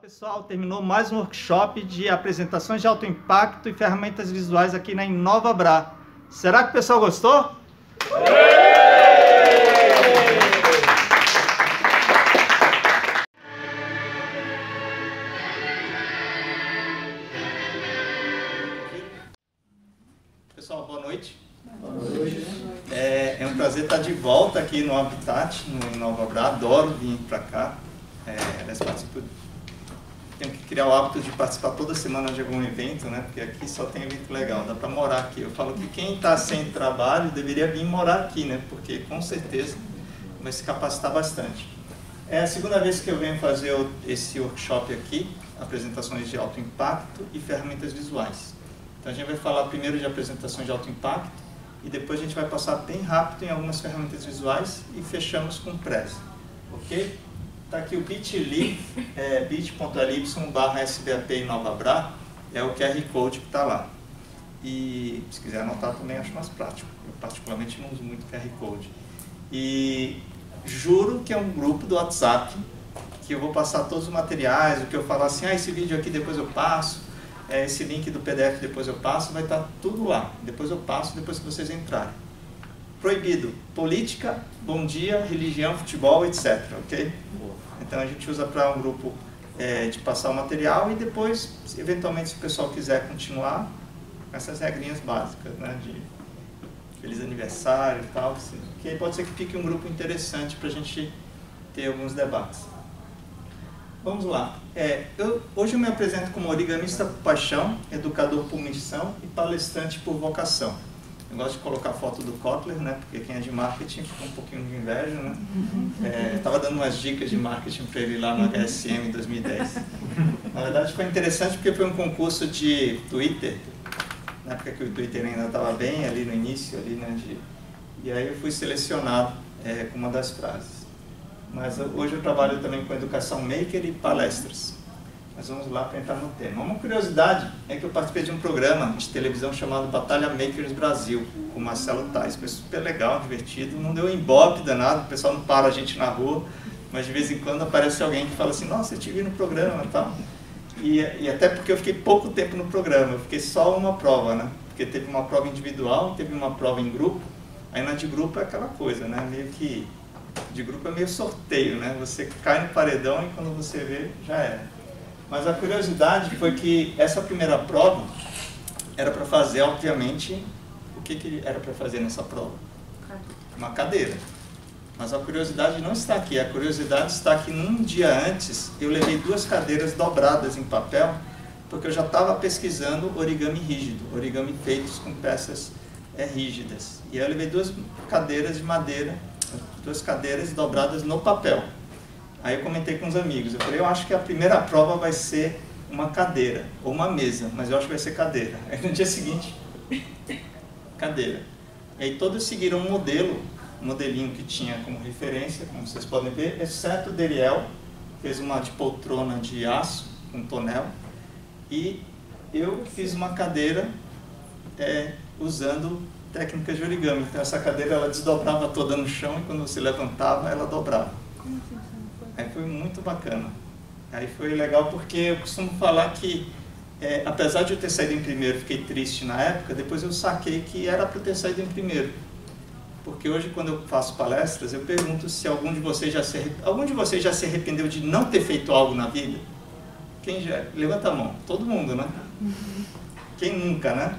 Pessoal, terminou mais um workshop de apresentações de alto impacto e ferramentas visuais aqui na InovaBra. Será que o pessoal gostou? Pessoal, boa noite. Boa noite. É um prazer estar de volta aqui no Habitat, no InovaBra. Adoro vir para cá. Tenho que criar o hábito de participar toda semana de algum evento, né? Porque aqui só tem evento legal, dá para morar aqui. Eu falo que quem está sem trabalho deveria vir morar aqui, né? Porque com certeza vai se capacitar bastante. É a segunda vez que eu venho fazer esse workshop aqui, apresentações de alto impacto e ferramentas visuais. Então a gente vai falar primeiro de apresentações de alto impacto e depois a gente vai passar bem rápido em algumas ferramentas visuais e fechamos com pressa, ok? Está aqui o bit.ly, bit.ly/SBAP InovaBra, é o QR Code que está lá. E se quiser anotar também acho mais prático. Eu particularmente não uso muito QR Code. E juro que é um grupo do WhatsApp, que eu vou passar todos os materiais, o que eu falar assim, esse vídeo aqui depois eu passo, esse link do PDF depois eu passo, vai estar tudo lá. Depois eu passo, depois que vocês entrarem. Proibido, política, bom dia, religião, futebol, etc. Ok? Então a gente usa para um grupo de passar o material e depois, eventualmente, se o pessoal quiser continuar, essas regrinhas básicas, né? De feliz aniversário e tal, assim, que aí pode ser que fique um grupo interessante para a gente ter alguns debates. Vamos lá. Hoje eu me apresento como origamista por paixão, educador por missão e palestrante por vocação. Eu gosto de colocar foto do Kotler, né? Porque quem é de marketing fica um pouquinho de inveja, né? Estava dando umas dicas de marketing para ele lá no HSM em 2010. Na verdade foi interessante porque foi um concurso de Twitter, na época que o Twitter ainda estava bem ali no início, ali, né? E aí eu fui selecionado com uma das frases. Mas hoje eu trabalho também com educação maker e palestras. Mas vamos lá para entrar no tema. Uma curiosidade é que eu participei de um programa de televisão chamado Batalha Makers Brasil, com o Marcelo Tais. Foi super legal, divertido, não deu ibope danado, o pessoal não para a gente na rua, mas de vez em quando aparece alguém que fala assim, nossa, eu te vi no programa e tal. E até porque eu fiquei pouco tempo no programa, eu fiquei só uma prova, né? Porque teve uma prova individual, teve uma prova em grupo, aí na de grupo é aquela coisa, né? Meio que, de grupo é meio sorteio, né? Você cai no paredão e quando você vê, já era. Mas a curiosidade foi que essa primeira prova era para fazer, obviamente, o que era para fazer nessa prova? Uma cadeira. Mas a curiosidade não está aqui, a curiosidade está que num dia antes eu levei 2 cadeiras dobradas em papel, porque eu já estava pesquisando origami rígido, origami feitos com peças rígidas. E aí eu levei 2 cadeiras de madeira, 2 cadeiras dobradas no papel. Aí eu comentei com os amigos, eu falei, eu acho que a primeira prova vai ser uma cadeira, ou uma mesa, mas eu acho que vai ser cadeira. Aí no dia seguinte, cadeira. E aí todos seguiram um modelinho que tinha como referência, como vocês podem ver, exceto o Deriel, fez uma de poltrona de aço, com tonel, e eu fiz uma cadeira usando técnicas de origami. Então essa cadeira ela desdobrava toda no chão e quando você levantava ela dobrava. Aí foi muito bacana. Aí foi legal porque eu costumo falar que, apesar de eu ter saído em primeiro, fiquei triste na época, depois eu saquei que era para eu ter saído em primeiro. Porque hoje, quando eu faço palestras, eu pergunto se algum de vocês já se arrependeu de não ter feito algo na vida? Quem já? Levanta a mão. Todo mundo, né? Quem nunca, né?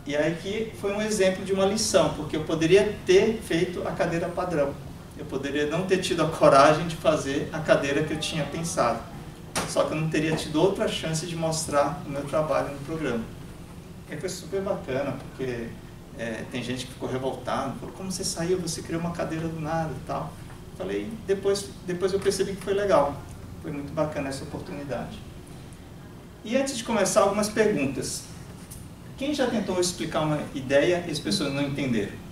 E aí que foi um exemplo de uma lição, porque eu poderia ter feito a cadeira padrão. Eu poderia não ter tido a coragem de fazer a cadeira que eu tinha pensado. Só que eu não teria tido outra chance de mostrar o meu trabalho no programa. E foi super bacana, porque tem gente que ficou revoltada, falou, como você saiu, você criou uma cadeira do nada e tal. Falei, depois eu percebi que foi legal. Foi muito bacana essa oportunidade. E antes de começar, algumas perguntas. Quem já tentou explicar uma ideia e as pessoas não entenderam?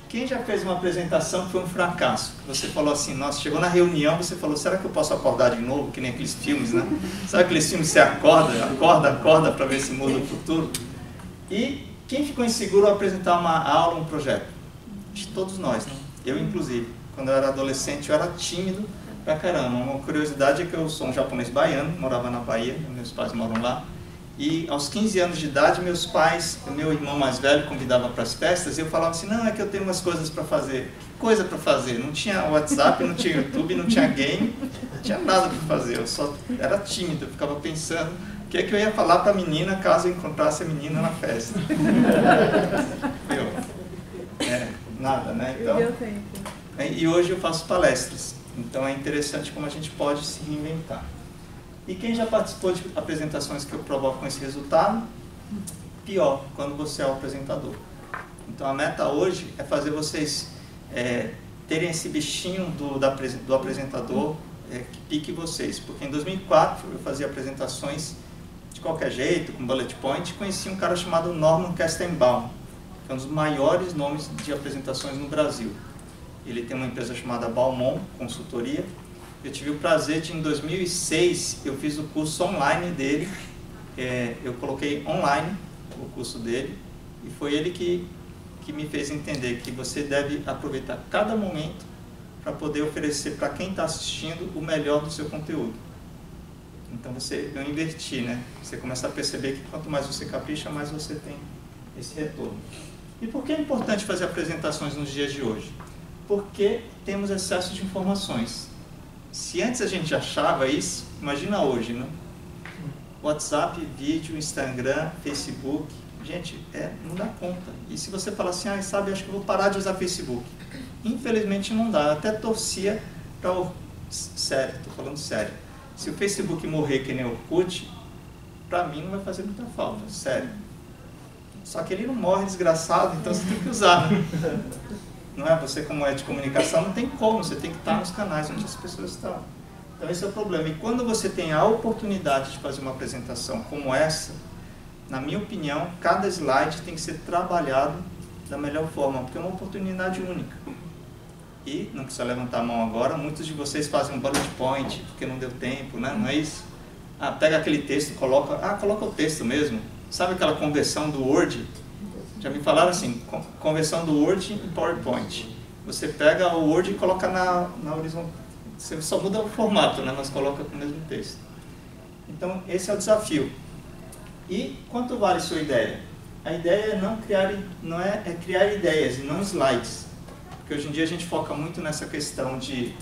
Quem já fez uma apresentação que foi um fracasso? Você falou assim, nossa, chegou na reunião, você falou, será que eu posso acordar de novo? Que nem aqueles filmes, né? Sabe aqueles filmes que você acorda para ver se muda o futuro? E quem ficou inseguro ao apresentar uma aula, um projeto? De todos nós, né? Eu inclusive. Quando eu era adolescente, eu era tímido pra caramba. Uma curiosidade é que eu sou um japonês baiano, morava na Bahia, meus pais moram lá. E aos 15 anos de idade, meus pais, meu irmão mais velho convidava para as festas, e eu falava assim, não, é que eu tenho umas coisas para fazer. Que coisa para fazer? Não tinha WhatsApp, não tinha YouTube, não tinha game, não tinha nada para fazer. Eu só era tímido, eu ficava pensando o que é que eu ia falar para a menina caso eu encontrasse a menina na festa. Nada, né? Então, e hoje eu faço palestras, então é interessante como a gente pode se reinventar. E quem já participou de apresentações que eu provoco com esse resultado? Pior, quando você é o apresentador. Então a meta hoje é fazer vocês terem esse bichinho do apresentador que pique vocês. Porque em 2004 eu fazia apresentações de qualquer jeito, com bullet point, e conheci um cara chamado Norman Kestenbaum, que é um dos maiores nomes de apresentações no Brasil. Ele tem uma empresa chamada Balmont Consultoria. Eu tive o prazer de, em 2006, eu fiz o curso online dele, eu coloquei online o curso dele, e foi ele que me fez entender que você deve aproveitar cada momento para poder oferecer para quem está assistindo o melhor do seu conteúdo. Então eu inverti, né? Você começa a perceber que quanto mais você capricha, mais você tem esse retorno. E por que é importante fazer apresentações nos dias de hoje? Porque temos excesso de informações. Se antes a gente achava isso, imagina hoje, né? WhatsApp, vídeo, Instagram, Facebook, gente, não dá conta. E se você falar assim, sabe, acho que eu vou parar de usar Facebook. Infelizmente não dá, eu até torcia para o... Sério, estou falando sério. Se o Facebook morrer que nem o Orkut, para mim não vai fazer muita falta, sério. Só que ele não morre desgraçado, então você tem que usar, né? Não é? Você, como é de comunicação, não tem como, você tem que estar nos canais onde as pessoas estão. Então esse é o problema. E quando você tem a oportunidade de fazer uma apresentação como essa, na minha opinião, cada slide tem que ser trabalhado da melhor forma, porque é uma oportunidade única. E, não precisa levantar a mão agora, muitos de vocês fazem um bullet point, porque não deu tempo, né? Não é isso? Pega aquele texto, coloca o texto mesmo. Sabe aquela conversão do Word? Já me falaram assim, conversão do Word em PowerPoint. Você pega o Word e coloca na horizontal. Você só muda o formato, né? Mas coloca com o mesmo texto. Então, esse é o desafio. E quanto vale sua ideia? A ideia é criar ideias e não slides. Porque hoje em dia a gente foca muito nessa questão de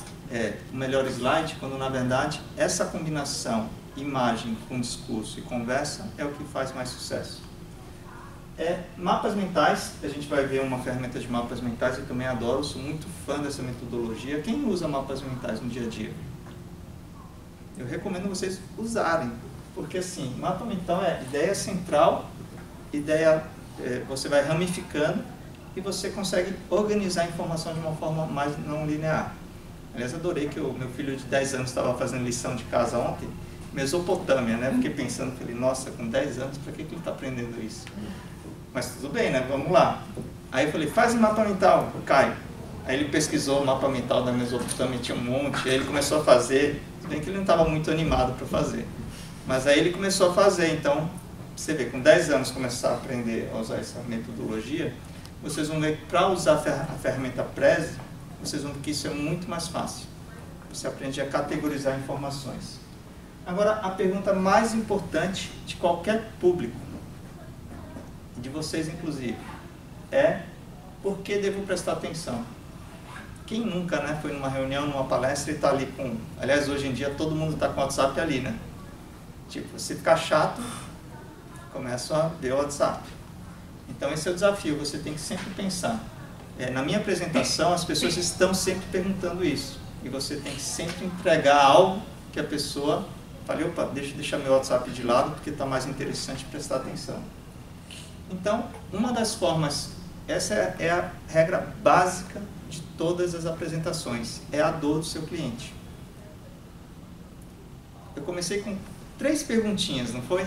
o melhor slide, quando na verdade essa combinação imagem com discurso e conversa é o que faz mais sucesso. Mapas mentais, a gente vai ver uma ferramenta de mapas mentais, eu também adoro, sou muito fã dessa metodologia. Quem usa mapas mentais no dia a dia? Eu recomendo vocês usarem, porque assim, mapa mental é ideia central, você vai ramificando e você consegue organizar a informação de uma forma mais não linear. Aliás, adorei que o meu filho de 10 anos estava fazendo lição de casa ontem, Mesopotâmia, né? Fiquei pensando, falei, nossa, com 10 anos, para que ele está aprendendo isso? Mas tudo bem, né? Vamos lá. Aí eu falei, faz um mapa mental, Caio. Aí ele pesquisou o mapa mental da Mesopotâmia, tinha um monte, aí ele começou a fazer, se bem que ele não estava muito animado para fazer. Mas aí ele começou a fazer, então, você vê, com 10 anos começar a aprender a usar essa metodologia, vocês vão ver que para usar a ferramenta Prezi, vocês vão ver que isso é muito mais fácil. Você aprende a categorizar informações. Agora, a pergunta mais importante de qualquer público, de vocês inclusive, é: por que devo prestar atenção? Quem nunca, né, foi numa reunião, numa palestra e está ali com... Aliás, hoje em dia todo mundo está com o WhatsApp ali, né? Tipo, se ficar chato, começa a ver o WhatsApp. Então esse é o desafio, você tem que sempre pensar. Na minha apresentação, as pessoas estão sempre perguntando isso. E você tem que sempre entregar algo que a pessoa... Falei, opa, deixa eu deixar meu WhatsApp de lado, porque está mais interessante prestar atenção. Então, uma das formas, essa é a regra básica de todas as apresentações, é a dor do seu cliente. Eu comecei com 3 perguntinhas, não foi?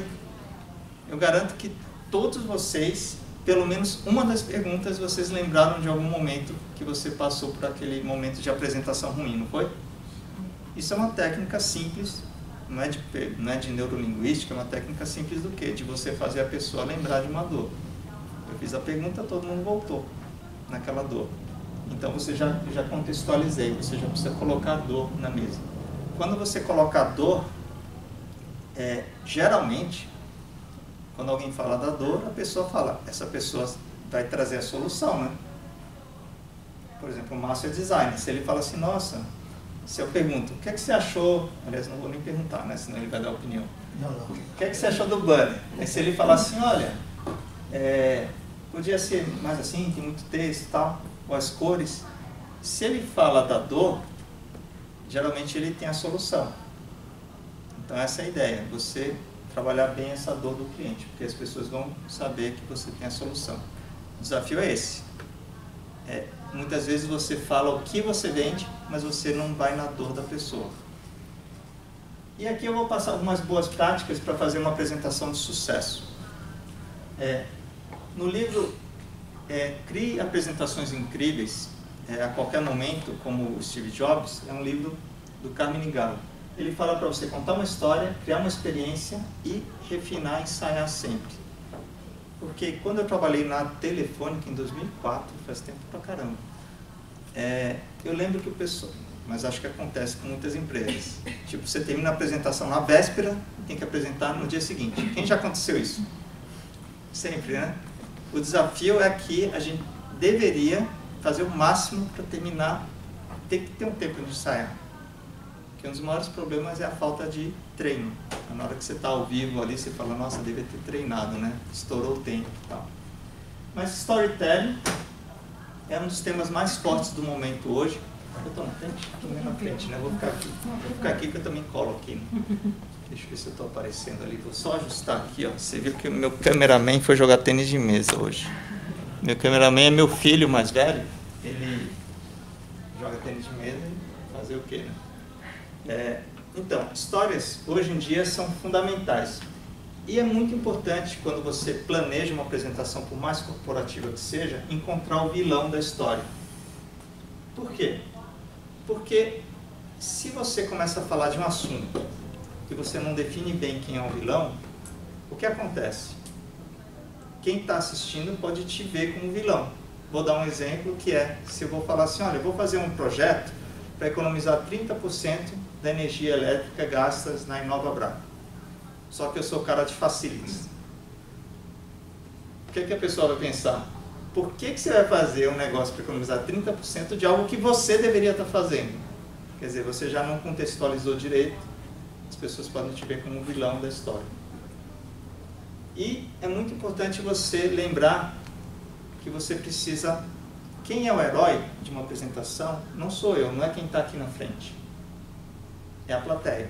Eu garanto que todos vocês, pelo menos uma das perguntas, vocês lembraram de algum momento que você passou por aquele momento de apresentação ruim, não foi? Isso é uma técnica simples, não é de neurolinguística, é uma técnica simples do quê? De você fazer a pessoa lembrar de uma dor. Eu fiz a pergunta, todo mundo voltou naquela dor. Então você já contextualizei, você já precisa colocar a dor na mesa. Quando você coloca a dor, geralmente, quando alguém fala da dor, a pessoa fala, essa pessoa vai trazer a solução, né? Por exemplo, o Márcio é designer, se ele fala assim, nossa, se eu pergunto, o que é que você achou, aliás, não vou nem perguntar, né, senão ele vai dar opinião. Não. O que é que você achou do banner? Aí se ele falar assim, olha, podia ser mais assim, tem muito texto e tal, ou as cores. Se ele fala da dor, geralmente ele tem a solução. Então essa é a ideia, você trabalhar bem essa dor do cliente, porque as pessoas vão saber que você tem a solução. O desafio é esse. Muitas vezes você fala o que você vende, mas você não vai na dor da pessoa. E aqui eu vou passar algumas boas práticas para fazer uma apresentação de sucesso. No livro Crie Apresentações Incríveis, a qualquer momento, como o Steve Jobs, é um livro do Carmine Gallo. Ele fala para você contar uma história, criar uma experiência e refinar, ensaiar sempre. Porque quando eu trabalhei na Telefônica em 2004, faz tempo pra caramba, eu lembro que o pessoal, mas acho que acontece com muitas empresas, tipo, você termina a apresentação na véspera e tem que apresentar no dia seguinte. Quem já aconteceu isso? Sempre, né? O desafio é que a gente deveria fazer o máximo para terminar, tem que ter um tempo de ensaiar. Porque um dos maiores problemas é a falta de treino. Na hora que você está ao vivo ali, você fala, nossa, devia ter treinado, né? Estourou o tempo e tal. Mas storytelling é um dos temas mais fortes do momento hoje. Eu estou na frente? Estou meio na frente, né? Vou ficar aqui que eu também colo aqui. Né? Deixa eu ver se eu estou aparecendo ali. Vou só ajustar aqui, ó. Você viu que o meu cameraman foi jogar tênis de mesa hoje. Meu cameraman é meu filho mais velho. Ele joga tênis de mesa e fazer o quê, né? Então, histórias hoje em dia são fundamentais. E é muito importante, quando você planeja uma apresentação, por mais corporativa que seja, encontrar o vilão da história. Por quê? Porque se você começa a falar de um assunto que você não define bem quem é o vilão, o que acontece? Quem está assistindo pode te ver como vilão. Vou dar um exemplo que se eu vou falar assim, olha, eu vou fazer um projeto para economizar 30% da energia elétrica gastas na Inovabra. Só que eu sou cara de facilities. O que a pessoa vai pensar? Por que você vai fazer um negócio para economizar 30% de algo que você deveria estar fazendo? Quer dizer, você já não contextualizou direito, as pessoas podem te ver como um vilão da história. E é muito importante você lembrar que você precisa... Quem é o herói de uma apresentação não sou eu, não é quem está aqui na frente. É a plateia.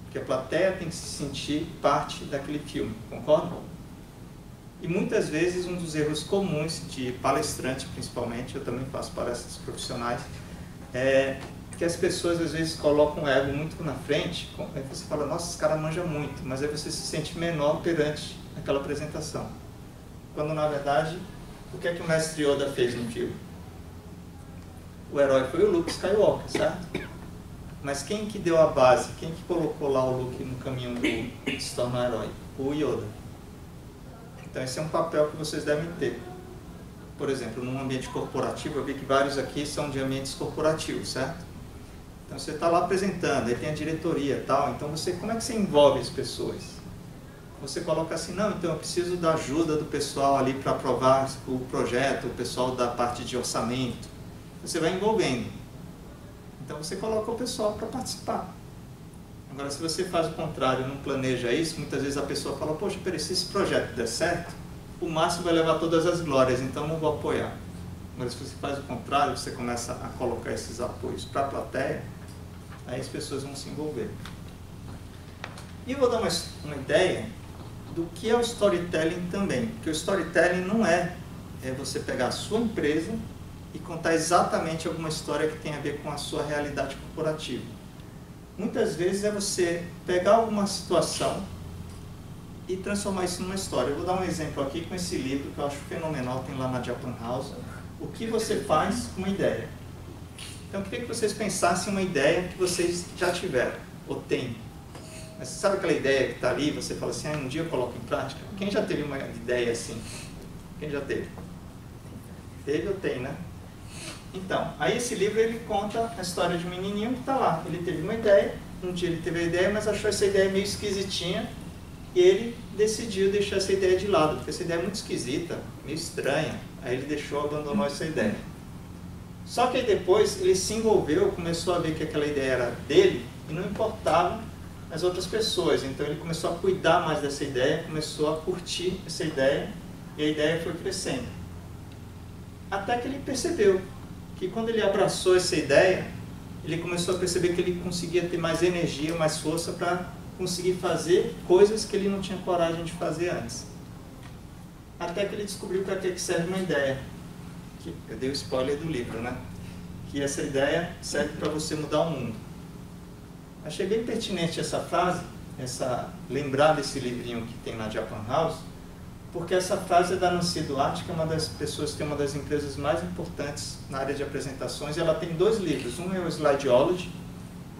Porque a plateia tem que se sentir parte daquele filme, concordam? E muitas vezes um dos erros comuns de palestrante, principalmente, eu também faço palestras profissionais, é que as pessoas às vezes colocam o ego muito na frente, aí você fala, nossa, esse cara manja muito, mas aí você se sente menor perante aquela apresentação. Quando na verdade, o que é que o mestre Yoda fez no filme? O herói foi o Luke Skywalker, certo? Mas quem que deu a base? Quem que colocou lá o Luke no caminho de se tornar herói? O Yoda. Então esse é um papel que vocês devem ter. Por exemplo, num ambiente corporativo, eu vi que vários aqui são de ambientes corporativos, certo? Então você está lá apresentando, aí tem a diretoria e tal, então como é que você envolve as pessoas? Você coloca assim, não, então eu preciso da ajuda do pessoal ali para aprovar o projeto, o pessoal da parte de orçamento. Você vai envolvendo. Então você coloca o pessoal para participar. Agora, se você faz o contrário, não planeja isso, muitas vezes a pessoa fala, poxa, peraí, se esse projeto der certo, o Márcio vai levar todas as glórias, então não vou apoiar. Agora, se você faz o contrário, você começa a colocar esses apoios para a plateia, aí as pessoas vão se envolver. E eu vou dar uma ideia do que é o storytelling também, porque o storytelling não é você pegar a sua empresa e contar exatamente alguma história que tem a ver com a sua realidade corporativa. Muitas vezes é você pegar alguma situação e transformar isso numa história. Eu vou dar um exemplo aqui com esse livro que eu acho fenomenal, tem lá na Japan House, O que você faz com uma ideia. Então eu queria que vocês pensassem uma ideia que vocês já tiveram, ou têm. Mas você sabe aquela ideia que está ali, você fala assim, um dia eu coloco em prática? Quem já teve uma ideia assim? Quem já teve? Teve ou tem, né? Então, aí esse livro ele conta a história de um menininho que está lá. Ele teve uma ideia, um dia ele teve a ideia, mas achou essa ideia meio esquisitinha e ele decidiu deixar essa ideia de lado, porque essa ideia é muito esquisita, meio estranha. Aí ele abandonou essa ideia. Só que aí depois ele se envolveu, começou a ver que aquela ideia era dele e não importava as outras pessoas. Então ele começou a cuidar mais dessa ideia, começou a curtir essa ideia e a ideia foi crescendo. Até que ele percebeu que quando ele abraçou essa ideia, ele começou a perceber que ele conseguia ter mais energia, mais força para conseguir fazer coisas que ele não tinha coragem de fazer antes. Até que ele descobriu para que serve uma ideia. Eu dei o spoiler do livro, né? Que essa ideia serve para você mudar o mundo. Achei bem pertinente essa frase, lembrar desse livrinho que tem na Japan House, porque essa frase é da Nancy Duarte, que é uma das pessoas que tem uma das empresas mais importantes na área de apresentações, e ela tem 2 livros, um é o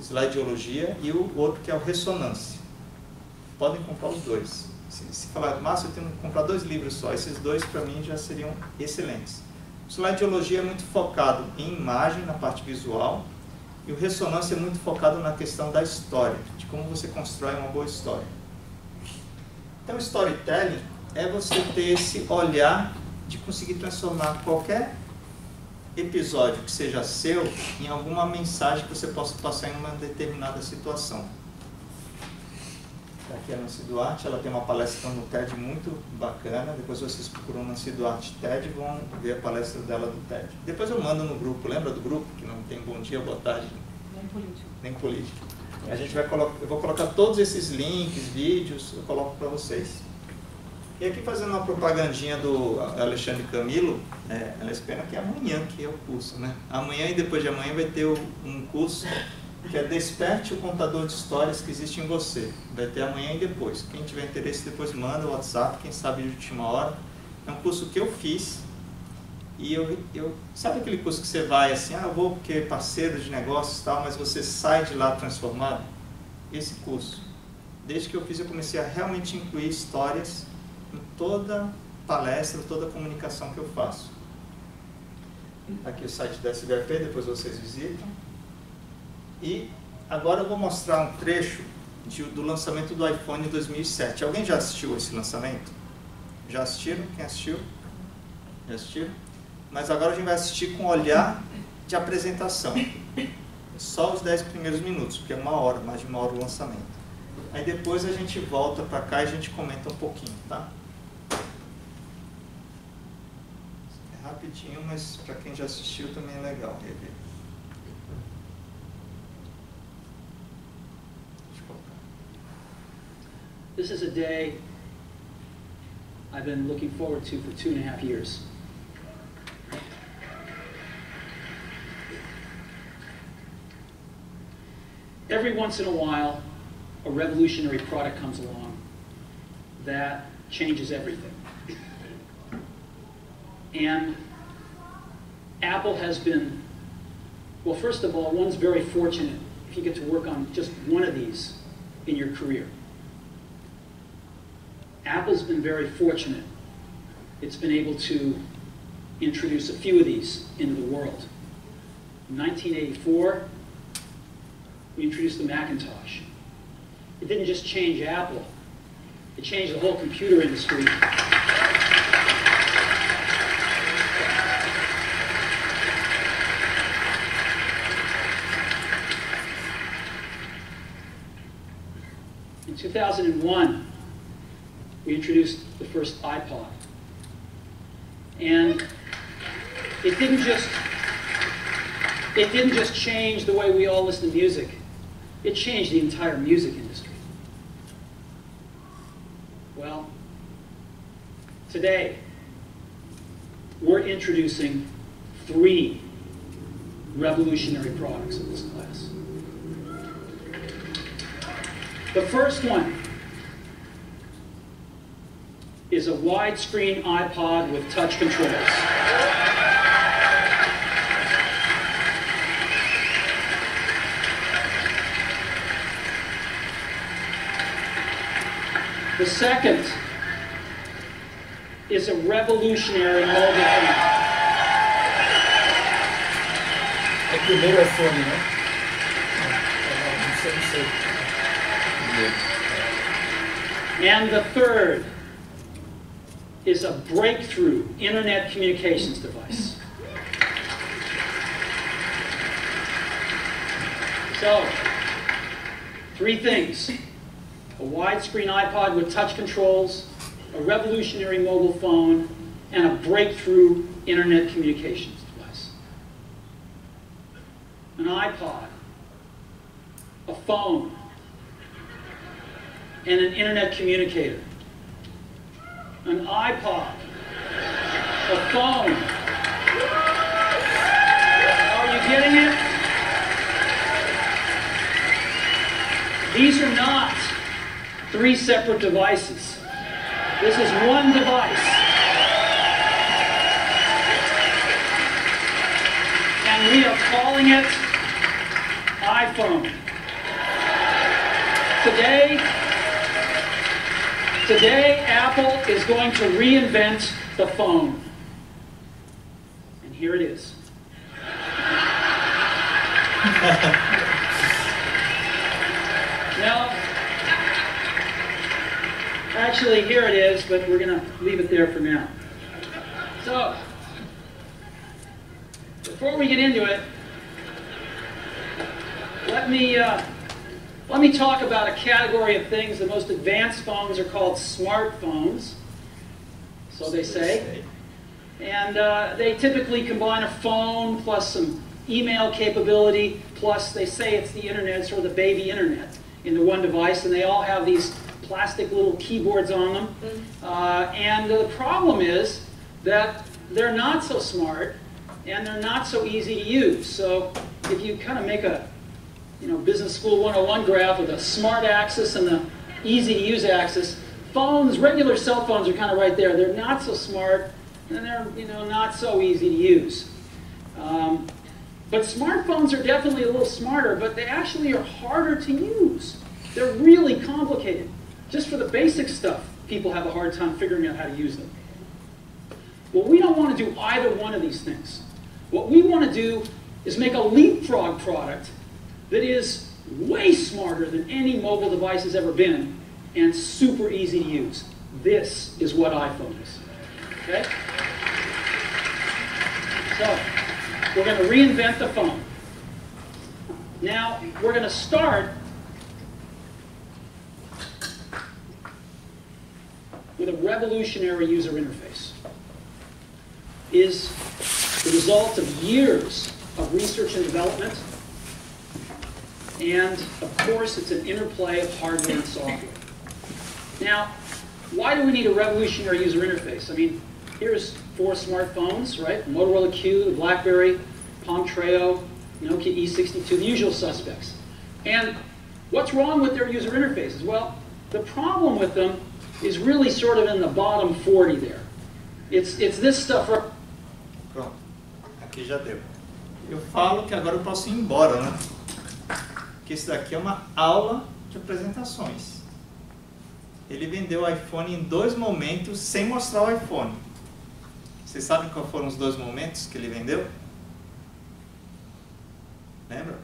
Slideologia, e o outro que é o Ressonância. Podem comprar os 2. Se falar, Márcio, eu tenho que comprar 2 livros só, esses 2 para mim já seriam excelentes. O Slideologia é muito focado em imagem, na parte visual, e o Ressonância é muito focado na questão da história, de como você constrói uma boa história. Então, storytelling é você ter esse olhar de conseguir transformar qualquer episódio que seja seu em alguma mensagem que você possa passar em uma determinada situação. Aqui é a Nancy Duarte, ela tem uma palestra no TED muito bacana, depois vocês procuram Nancy Duarte TED e vão ver a palestra dela do TED. Depois eu mando no grupo, lembra do grupo? Que não tem bom dia, boa tarde. Nem político. Nem político. A gente vai colocar, eu vou colocar todos esses links, vídeos, eu coloco para vocês. E aqui fazendo uma propagandinha do Alexandre Camilo, ela espera que é amanhã que é o curso, né? Amanhã e depois de amanhã vai ter um curso que é Desperte o Contador de Histórias que existe em você. Vai ter amanhã e depois. Quem tiver interesse depois manda o WhatsApp, quem sabe de última hora. É um curso que eu fiz e sabe aquele curso que você vai assim, eu vou porque é parceiro de negócios e tal, mas você sai de lá transformado? Esse curso. Desde que eu fiz eu comecei a realmente incluir histórias em toda palestra, toda comunicação que eu faço. Aqui o site da SBRP, depois vocês visitam. E agora eu vou mostrar um trecho do lançamento do iPhone em 2007. Alguém já assistiu esse lançamento? Já assistiram? Quem assistiu? Já assistiram? Mas agora a gente vai assistir com olhar de apresentação. Só os 10 primeiros minutos, porque é mais de uma hora o lançamento. Aí depois a gente volta para cá e a gente comenta um pouquinho, tá? É rapidinho, mas para quem já assistiu também é legal rever. This is a day I've been looking forward to for 2.5 years. Every once in a while, a revolutionary product comes along that changes everything. And Apple has been, well, first of all, one's very fortunate if you get to work on just one of these in your career. Apple's been very fortunate. It's been able to introduce a few of these into the world. In 1984, we introduced the Macintosh. It didn't just change Apple, it changed the whole computer industry. In 2001, we introduced the first iPod. And it didn't just change the way we all listen to music. It changed the entire music industry. Well, today, we're introducing 3 revolutionary products in this class. The first one is a widescreen iPod with touch controls. The second is a revolutionary mobile phone. primeiro iPhone, né? Não sei. And the third is a breakthrough internet communications device. So, 3 things. A widescreen iPod with touch controls, a revolutionary mobile phone, and a breakthrough internet communications device. An iPod, a phone, and an internet communicator. An iPod, a phone. Are you getting it? These are not 3 separate devices. This is one device. And we are calling it iPhone. Today, Apple is going to reinvent the phone. And here it is. Now, actually, here it is, but we're going to leave it there for now. So, before we get into it, let me talk about a category of things. The most advanced phones are called smartphones, so they say. And they typically combine a phone plus some email capability, plus they say it's the internet, sort of the baby internet, into one device, and they all have these plastic little keyboards on them. And the problem is that they're not so smart, and they're not so easy to use. So if you kind of make a Business School 101 graph with a smart axis and the easy to use axis, phones, regular cell phones are kind of right there. They're not so smart, and they're not so easy to use. But smartphones are definitely a little smarter, but they actually are harder to use. They're really complicated. Just for the basic stuff, people have a hard time figuring out how to use them. Well, we don't want to do either one of these things. What we want to do is make a leapfrog product that is way smarter than any mobile device has ever been and super easy to use. This is what iPhone is. Okay? So, we're going to reinvent the phone. Now, we're going to start with a revolutionary user interface. Is the result of years of research and development. And, of course, it's an interplay of hardware and software. Now, why do we need a revolutionary user interface? I mean, here's 4 smartphones, right? Motorola Q, the BlackBerry, Palm Treo, Nokia E62, the usual suspects. And what's wrong with their user interfaces? Well, the problem with them is really sort of in the bottom 40 there. It's this stuff. Pronto, aqui já deu. Eu falo que agora eu posso ir embora, né? Que isso daqui é uma aula de apresentações. Ele vendeu o iPhone em 2 momentos sem mostrar o iPhone. Vocês sabem quais foram os 2 momentos que ele vendeu? Lembra?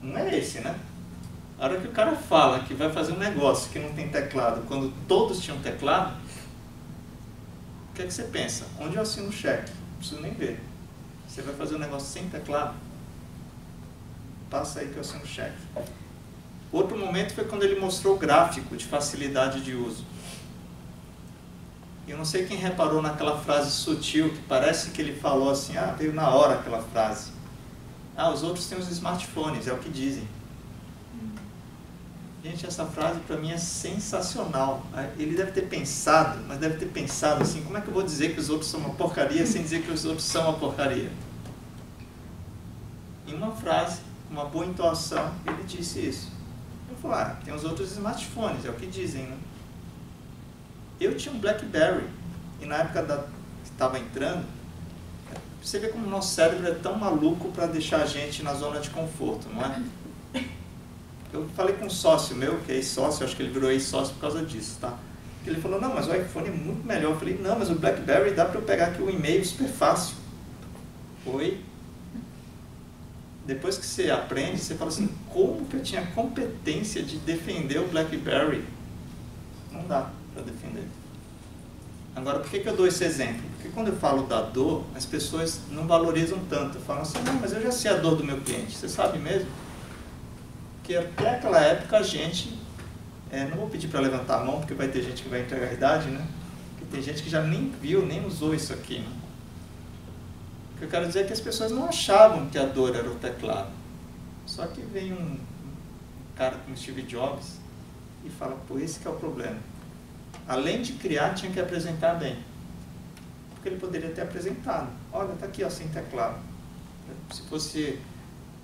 Não é esse, né? A hora que o cara fala que vai fazer um negócio que não tem teclado, quando todos tinham teclado, o que é que você pensa? Onde eu assino o cheque? Não preciso nem ver. Você vai fazer um negócio sem teclado? Passa aí que eu assino o cheque. Outro momento foi quando ele mostrou o gráfico de facilidade de uso. Eu não sei quem reparou naquela frase sutil, que parece que ele falou assim, veio na hora aquela frase. Os outros têm os smartphones, é o que dizem. Gente, essa frase para mim é sensacional. Ele deve ter pensado, mas deve ter pensado assim, como é que eu vou dizer que os outros são uma porcaria sem dizer que os outros são uma porcaria? Em uma frase, com uma boa entoação, ele disse isso. Eu falei, tem os outros smartphones, é o que dizem, né? Eu tinha um BlackBerry, e na época que estava entrando, você vê como o nosso cérebro é tão maluco para deixar a gente na zona de conforto, não é? Eu falei com um sócio meu, que é ex-sócio, acho que ele virou ex-sócio por causa disso, tá? Ele falou, não, mas o iPhone é muito melhor. Eu falei, não, mas o BlackBerry dá para eu pegar aqui o e-mail super fácil. Oi? Depois que você aprende, você fala assim, como que eu tinha competência de defender o BlackBerry? Não dá para defender. Agora, por que eu dou esse exemplo? Porque quando eu falo da dor, as pessoas não valorizam tanto. Falam assim, não, mas eu já sei a dor do meu cliente. Você sabe mesmo? Porque até aquela época a gente... não vou pedir para levantar a mão, porque vai ter gente que vai entregar a idade, né? Porque tem gente que já nem viu, nem usou isso aqui, né? O que eu quero dizer é que as pessoas não achavam que a dor era o teclado. Só que vem um cara como Steve Jobs e fala, pô, esse que é o problema. Além de criar, tinha que apresentar bem. Porque ele poderia ter apresentado. Olha, tá aqui, ó, sem teclado. Se fosse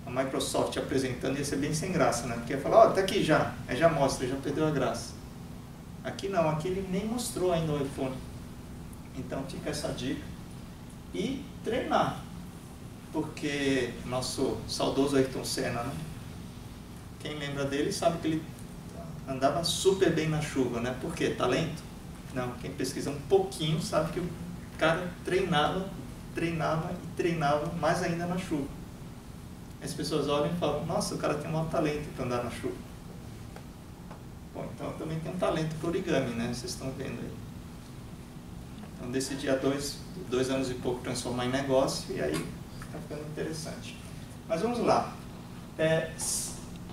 a Microsoft apresentando, ia ser bem sem graça, né? Porque ia falar, ó, tá aqui já. Aí já mostra, já perdeu a graça. Aqui não, aqui ele nem mostrou ainda o iPhone. Então fica essa dica. E treinar. Porque nosso saudoso Ayrton Senna, né? Quem lembra dele sabe que ele andava super bem na chuva, né? Por quê? Talento? Não, quem pesquisa um pouquinho sabe que o cara treinava e treinava mais ainda na chuva. As pessoas olham e falam, nossa, o cara tem um maior talento para andar na chuva. Bom, então eu também tenho um talento para origami, né? Vocês estão vendo aí. Então decidi há 2 anos e pouco transformar em negócio e aí está ficando interessante. Mas vamos lá.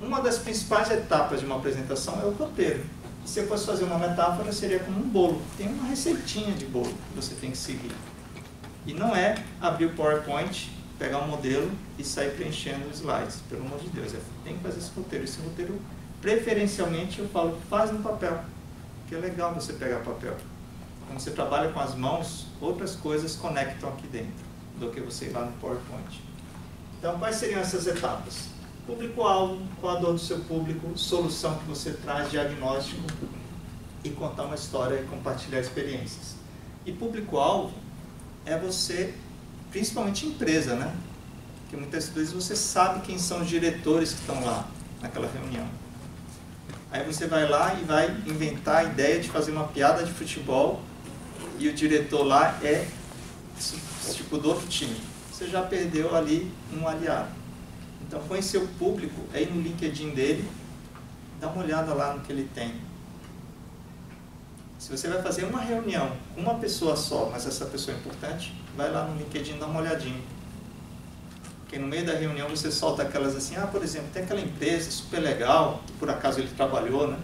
Uma das principais etapas de uma apresentação é o roteiro. Se eu fosse fazer uma metáfora, seria como um bolo. Tem uma receitinha de bolo que você tem que seguir. E não é abrir o PowerPoint, pegar um modelo e sair preenchendo os slides. Pelo amor de Deus, tem que fazer esse roteiro. Esse roteiro, preferencialmente, eu falo, faz no papel. Porque é legal você pegar papel. Quando você trabalha com as mãos, outras coisas conectam aqui dentro do que você ir lá no PowerPoint. Então, quais seriam essas etapas? Público-alvo, qual a dor do seu público, solução que você traz, diagnóstico e contar uma história e compartilhar experiências. E público-alvo é você, principalmente empresa, né? Porque muitas vezes você sabe quem são os diretores que estão lá naquela reunião. Aí você vai lá e vai inventar a ideia de fazer uma piada de futebol e o diretor lá é tipo do outro time. Você já perdeu ali um aliado. Então, conhecer o público é ir no LinkedIn dele, dá uma olhada lá no que ele tem. Se você vai fazer uma reunião com uma pessoa só, mas essa pessoa é importante, vai lá no LinkedIn e dá uma olhadinha. Porque no meio da reunião você solta aquelas assim, por exemplo, tem aquela empresa super legal, que por acaso ele trabalhou, né?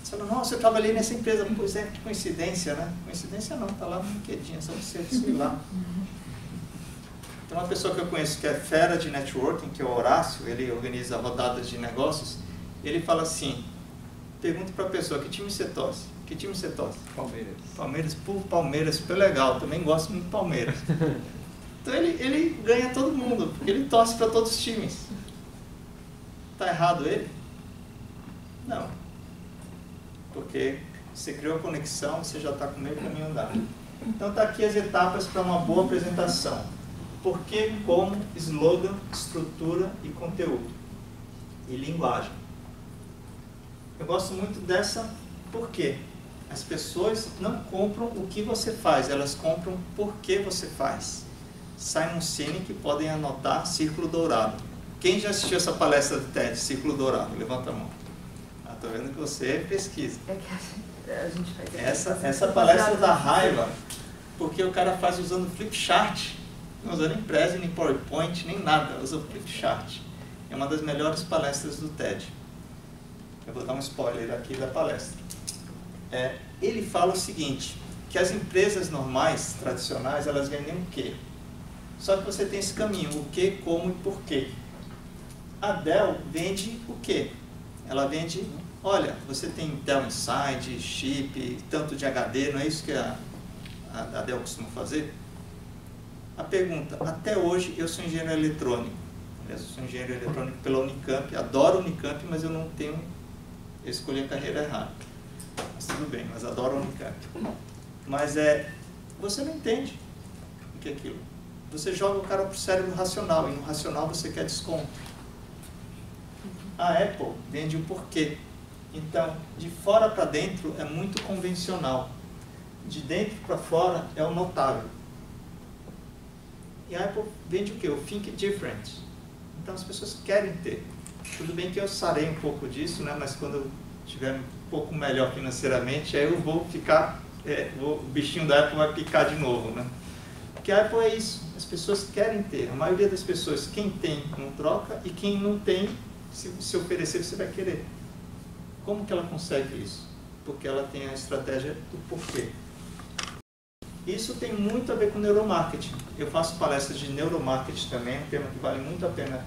Você fala, nossa, eu trabalhei nessa empresa. Pois é, que coincidência, né? Coincidência não, tá lá no LinkedIn, é só você ir lá. Tem uma pessoa que eu conheço que é fera de networking, que é o Horácio, ele organiza rodadas de negócios, ele fala assim, pergunta para a pessoa, que time você torce? Que time você torce? Palmeiras. Palmeiras, Palmeiras, super legal, também gosto muito do Palmeiras. Então ele ganha todo mundo, porque ele torce para todos os times. Está errado ele? Não. Porque você criou a conexão, você já está com o meio caminho andado. Então está aqui as etapas para uma boa apresentação. Porquê, como, slogan, estrutura e conteúdo. E linguagem. Eu gosto muito dessa porque as pessoas não compram o que você faz, elas compram por que você faz. Simon Sinek, podem anotar Círculo Dourado. Quem já assistiu essa palestra do TED, Círculo Dourado? Levanta a mão. Estou vendo que você pesquisa. É que a gente faz essa palestra dá raiva, porque o cara faz usando flipchart. Não usa nem Prezi, nem PowerPoint, nem nada, usa o flipchart. É uma das melhores palestras do TED. Eu vou dar um spoiler aqui da palestra. Ele fala o seguinte, que as empresas normais, tradicionais, elas vendem o quê? Só que você tem esse caminho, o que, como e porquê. A Dell vende o quê? Ela vende, olha, você tem Dell Inside, chip, tanto de HD, não é isso que a Dell costuma fazer? A pergunta, até hoje eu sou engenheiro eletrônico. Eu sou engenheiro eletrônico pela Unicamp, adoro Unicamp, mas eu escolhi a carreira errada. Mas tudo bem, mas adoro Unicamp. Mas você não entende o que é aquilo. Você joga o cara para o cérebro racional, e no racional você quer desconto. A Apple vende o porquê. Então, de fora para dentro é muito convencional. De dentro para fora é o notável. E a Apple vende o quê? O Think Different. Então as pessoas querem ter. Tudo bem que eu sarei um pouco disso, né? Mas quando eu estiver um pouco melhor financeiramente, aí eu vou ficar, o bichinho da Apple vai picar de novo, né? Porque a Apple é isso, as pessoas querem ter. A maioria das pessoas, quem tem, não troca, e quem não tem, se oferecer, você vai querer. Como que ela consegue isso? Porque ela tem a estratégia do porquê. Isso tem muito a ver com neuromarketing. Eu faço palestras de neuromarketing também, um tema que vale muito a pena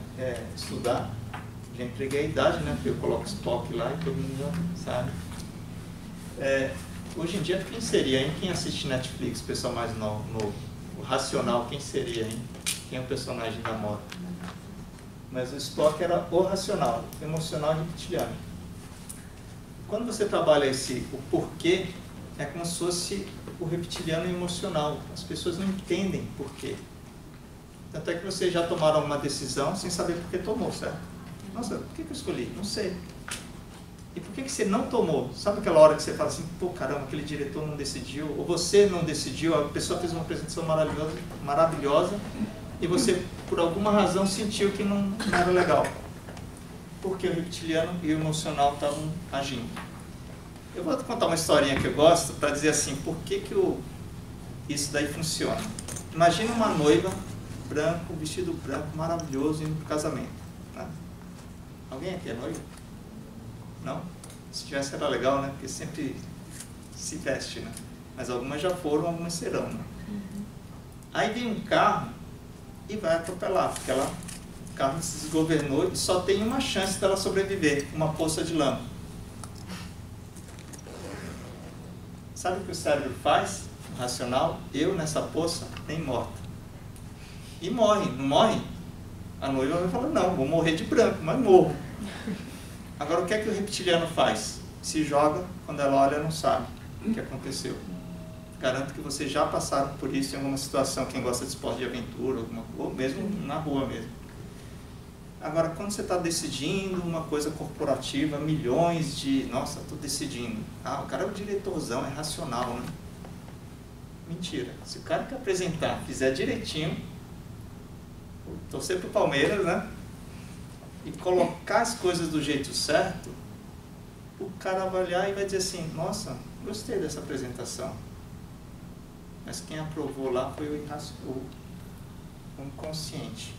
estudar. Já entreguei a idade, né? Porque eu coloco Spock lá e todo mundo já sabe. Hoje em dia, quem seria, hein? Quem assiste Netflix, pessoal mais novo? O racional, quem seria, hein? Quem é o personagem da moda? Mas o Spock era o racional, emocional e reptiliano. Quando você trabalha o porquê, é como se fosse o reptiliano emocional. As pessoas não entendem porquê. Tanto é que vocês já tomaram uma decisão sem saber por que tomou, certo? Nossa, por que eu escolhi? Não sei. E por que você não tomou? Sabe aquela hora que você fala assim, pô, caramba, aquele diretor não decidiu, ou você não decidiu, a pessoa fez uma apresentação maravilhosa e você, por alguma razão, sentiu que não era legal. Porque o reptiliano e o emocional estavam agindo. Eu vou contar uma historinha que eu gosto para dizer assim, por que isso daí funciona. Imagina uma noiva, branco, vestido branco, maravilhoso, indo para o casamento. Né? Alguém aqui é noiva? Não? Se tivesse era legal, né? Porque sempre se veste, né? Mas algumas já foram, algumas serão, né? Aí vem um carro e vai atropelar, porque o carro se desgovernou e só tem uma chance dela sobreviver, uma poça de lama. Sabe o que o cérebro faz? O racional, eu nessa poça, nem morta. E morre, não morre? A noiva vai falar, não, vou morrer de branco, mas morro. Agora, o que é que o reptiliano faz? Se joga, quando ela olha, não sabe o que aconteceu. Garanto que vocês já passaram por isso em alguma situação, quem gosta de esporte de aventura, ou mesmo na rua mesmo. Agora, quando você está decidindo uma coisa corporativa, milhões de... Nossa, estou decidindo. Ah, o cara é o diretorzão, é racional, né? Mentira. Se o cara que apresentar fizer direitinho, torcer para o Palmeiras, né? E colocar as coisas do jeito certo, o cara vai olhar e vai dizer assim, nossa, gostei dessa apresentação. Mas quem aprovou lá foi o inconsciente.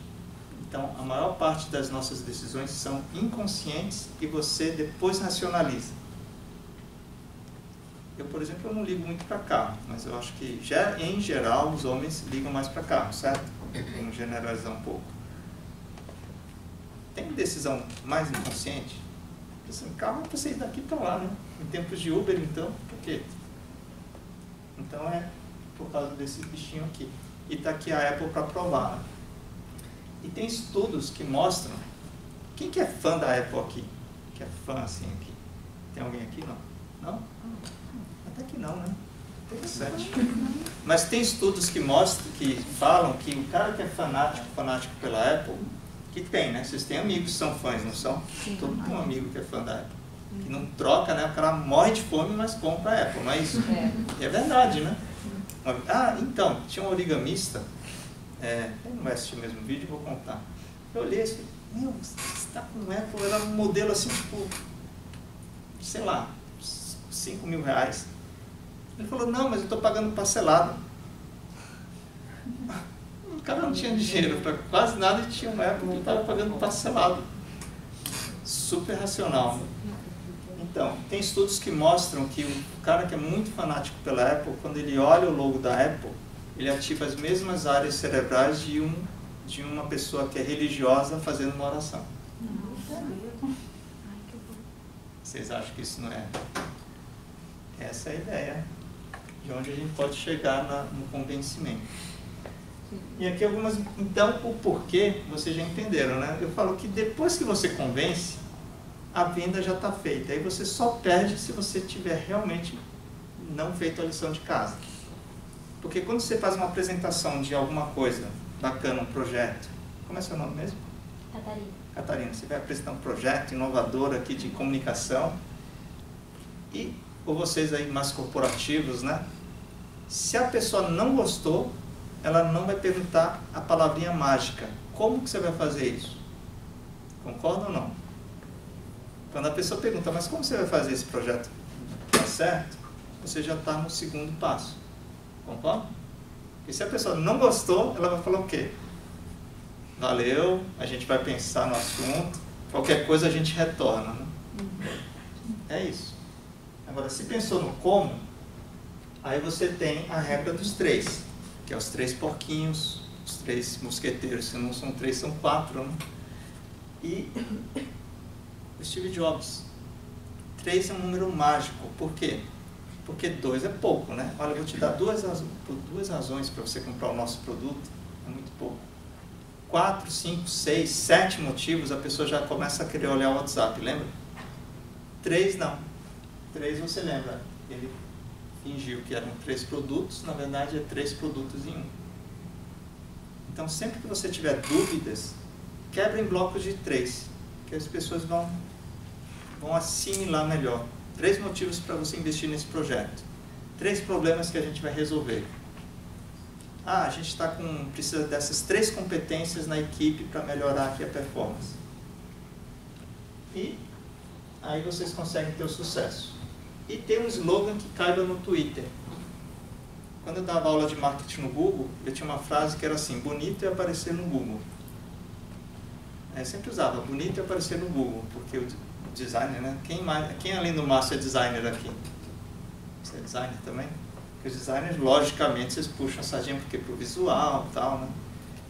Então, a maior parte das nossas decisões são inconscientes e você depois racionaliza. Eu, por exemplo, eu não ligo muito para carro, mas eu acho que, em geral, os homens ligam mais para carro, certo? Vamos generalizar um pouco. Tem decisão mais inconsciente? Assim, carro é para você ir daqui para lá, né? Em tempos de Uber, então, por quê? Então, é por causa desse bichinho aqui. E está aqui a Apple para provar, né? E tem estudos que mostram... Quem que é fã da Apple aqui? Que é fã assim aqui? Tem alguém aqui? Não? Não? Até que não, né? Interessante. Mas tem estudos que mostram, que falam que o cara que é fanático pela Apple, que tem, né? Vocês têm amigos que são fãs, não são? Todo mundo tem um amigo que é fã da Apple. Que não troca, né? O cara morre de fome, mas compra a Apple, não é isso? É verdade, né? Ah, então, tinha um origamista... eu não vai assistir o mesmo vídeo, vou contar. Eu olhei e falei, meu, você está com um Apple, era um modelo assim, tipo, sei lá, 5 mil reais. Ele falou, não, mas eu estou pagando parcelado. O cara não tinha dinheiro para quase nada e tinha um Apple que estava pagando parcelado. Super racional. Então, tem estudos que mostram que o cara que é muito fanático pela Apple, quando ele olha o logo da Apple, ele ativa as mesmas áreas cerebrais de uma pessoa que é religiosa fazendo uma oração. Vocês acham que isso não é? Essa é a ideia de onde a gente pode chegar no convencimento. E aqui algumas... Então, o porquê, vocês já entenderam, né? Eu falo que depois que você convence, a venda já está feita. Aí você só perde se você tiver realmente não feito a lição de casa. Porque quando você faz uma apresentação de alguma coisa bacana, um projeto... Como é seu nome mesmo? Catarina. Catarina, você vai apresentar um projeto inovador aqui de comunicação. Ou vocês aí mais corporativos, né? Se a pessoa não gostou, ela não vai perguntar a palavrinha mágica. Como que você vai fazer isso? Concorda ou não? Quando a pessoa pergunta, mas como você vai fazer esse projeto dar certo? Você já está no segundo passo. Concorda? E se a pessoa não gostou, ela vai falar o quê? Valeu, a gente vai pensar no assunto, qualquer coisa a gente retorna. Né? É isso. Agora, se pensou no como, aí você tem a regra dos 3, que é os 3 porquinhos, os 3 mosqueteiros, se não são 3, são 4. Né? E o Steve Jobs. 3 é um número mágico. Por quê? Porque 2 é pouco, né? Olha, eu vou te dar duas razões para você comprar o nosso produto. É muito pouco. 4, 5, 6, 7 motivos, a pessoa já começa a querer olhar o WhatsApp, lembra? 3 não. 3 você lembra. Ele fingiu que eram 3 produtos, na verdade é 3 produtos em um. Então, sempre que você tiver dúvidas, quebra em blocos de 3, que as pessoas vão assimilar melhor. 3 motivos para você investir nesse projeto. 3 problemas que a gente vai resolver. A gente precisa dessas 3 competências na equipe para melhorar aqui a performance. E aí vocês conseguem ter o sucesso. E tem um slogan que caiba no Twitter. Quando eu dava aula de marketing no Google, eu tinha uma frase que era assim: bonito é aparecer no Google. Eu sempre usava, bonito é aparecer no Google, porque o designer, né? Quem além do Márcio é designer aqui? Você é designer também? Porque os designers, logicamente, vocês puxam a sardinha porque pro visual e tal, né?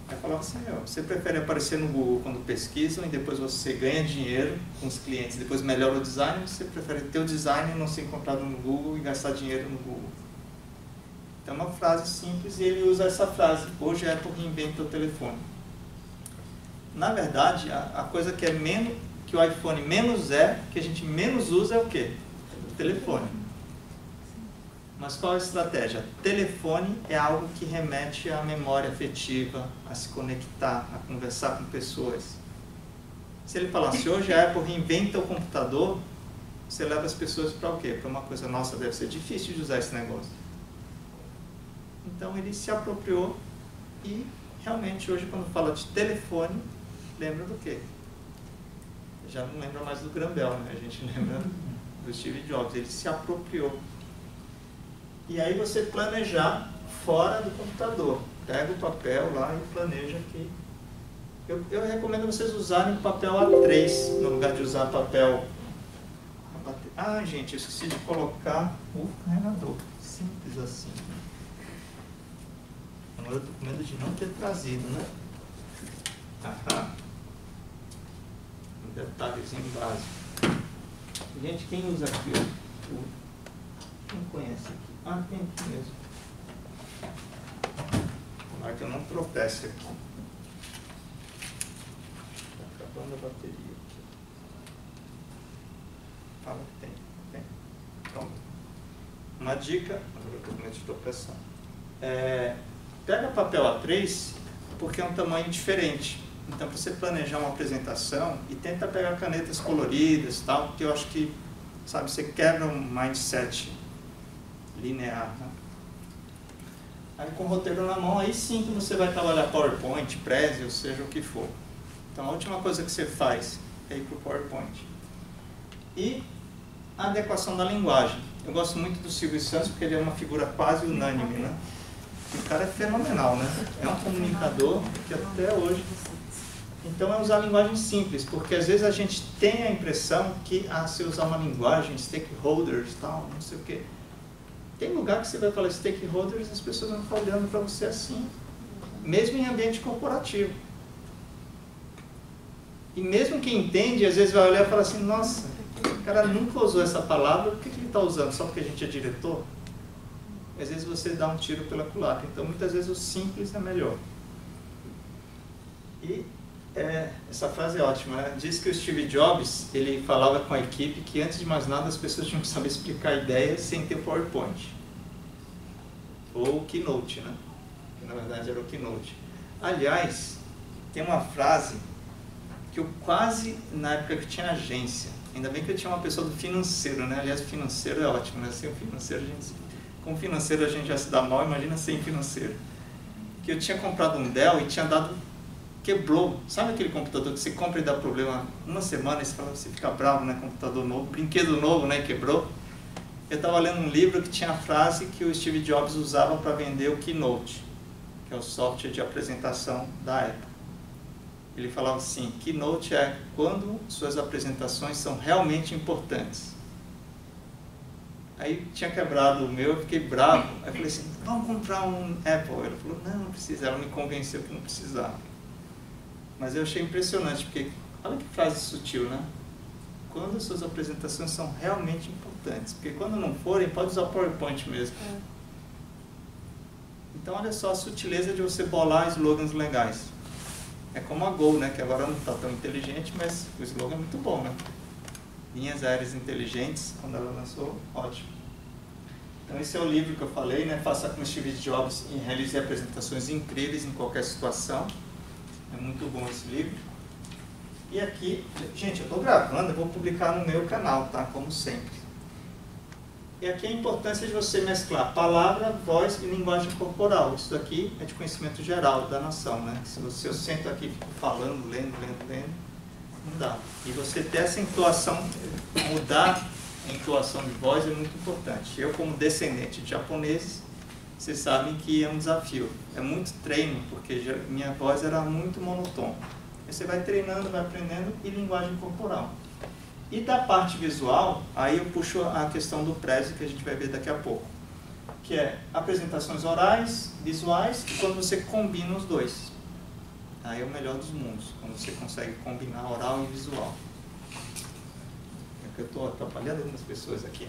Aí eu falava assim, você prefere aparecer no Google quando pesquisam e depois você ganha dinheiro com os clientes, depois melhora o design, ou você prefere ter o design e não ser encontrado no Google e gastar dinheiro no Google? Então é uma frase simples e ele usa essa frase, hoje a Apple reinventa o telefone. Na verdade, a coisa que o iPhone menos que a gente menos usa é o quê? O telefone. Mas qual é a estratégia? Telefone é algo que remete à memória afetiva, a se conectar, a conversar com pessoas. Se ele falasse, hoje a Apple reinventa o computador, você leva as pessoas para o quê? Para uma coisa, nossa, deve ser difícil de usar esse negócio. Então ele se apropriou e realmente hoje quando fala de telefone, lembra do quê? Já não lembra mais do Graham Bell, né? A gente lembra do Steve Jobs, ele se apropriou. E aí você planejar fora do computador. Pega o papel lá e planeja aqui. Eu recomendo vocês usarem o papel A3 no lugar de usar papel... gente, eu esqueci de colocar o carregador. Simples assim. Agora eu tô com medo de não ter trazido, né? Um detalhezinho básico. Gente, quem usa aqui? Quem conhece aqui? Tem aqui mesmo. Tomara que eu não tropece aqui. Está acabando a bateria aqui. Fala que tem. Então, uma dica, agora eu estou com medo de tropeçar. Pega papel A3, porque é um tamanho diferente. Então, para você planejar uma apresentação, e tenta pegar canetas coloridas, tal, porque eu acho que, sabe, você quebra um mindset linear, né? Aí com o roteiro na mão, aí sim que você vai trabalhar PowerPoint, Prezi, ou seja o que for. Então a última coisa que você faz é ir para o PowerPoint. E a adequação da linguagem. Eu gosto muito do Silvio Santos porque ele é uma figura quase unânime, né? O cara é fenomenal, né? É um comunicador que até hoje... Então é usar linguagem simples, porque às vezes a gente tem a impressão que se usar uma linguagem, stakeholders, tal, não sei o quê. Tem lugar que você vai falar stakeholders e as pessoas vão ficar olhando para você assim, mesmo em ambiente corporativo. E mesmo quem entende, às vezes vai olhar e falar assim, nossa, o cara nunca usou essa palavra, por que ele está usando? Só porque a gente é diretor? Às vezes você dá um tiro pela culatra. Então, muitas vezes o simples é melhor. E essa frase é ótima, né? Diz que o Steve Jobs, ele falava com a equipe que antes de mais nada as pessoas tinham que saber explicar ideias sem ter PowerPoint. Ou o Keynote, né? Que na verdade era o Keynote. Aliás, tem uma frase que eu quase, na época que tinha agência, ainda bem que eu tinha uma pessoa do financeiro, né? Aliás, o financeiro é ótimo, né? Sem o financeiro com o financeiro a gente já se dá mal, imagina sem financeiro. Que eu tinha comprado um Dell e tinha dado quebrou. Sabe aquele computador que você compra e dá problema uma semana e você fica bravo, né? Computador novo, brinquedo novo, né? E quebrou. Eu estava lendo um livro que tinha a frase que o Steve Jobs usava para vender o Keynote, que é o software de apresentação da Apple. Ele falava assim, Keynote é quando suas apresentações são realmente importantes. Aí tinha quebrado o meu, eu fiquei bravo. Aí eu falei assim, vamos comprar um Apple. Ela falou, não precisa. Ela me convenceu que não precisava. Mas eu achei impressionante, porque olha que frase sutil, né? Quando as suas apresentações são realmente importantes. Porque quando não forem, pode usar o PowerPoint mesmo. Então olha só a sutileza de você bolar slogans legais. É como a Gol, né? Que agora não está tão inteligente, mas o slogan é muito bom, né? Linhas aéreas inteligentes, quando ela lançou, ótimo. Então esse é o livro que eu falei, né? Faça como Steve Jobs e realize apresentações incríveis em qualquer situação. É muito bom esse livro. E aqui, gente, eu estou gravando, eu vou publicar no meu canal, tá? Como sempre. E aqui a importância de você mesclar palavra, voz e linguagem corporal. Isso daqui é de conhecimento geral da nação, né? Se eu sento aqui e fico falando, lendo, não dá. E você ter essa entoação, mudar a entoação de voz é muito importante. Eu, como descendente de japoneses, vocês sabem que é um desafio. É muito treino, porque minha voz era muito monotona. Aí você vai treinando, vai aprendendo, e linguagem corporal. E da parte visual, aí eu puxo a questão do Prezi, que a gente vai ver daqui a pouco. Que é apresentações orais, visuais, e quando você combina os dois. Aí é o melhor dos mundos, quando você consegue combinar oral e visual. É que eu estou atrapalhando algumas pessoas aqui.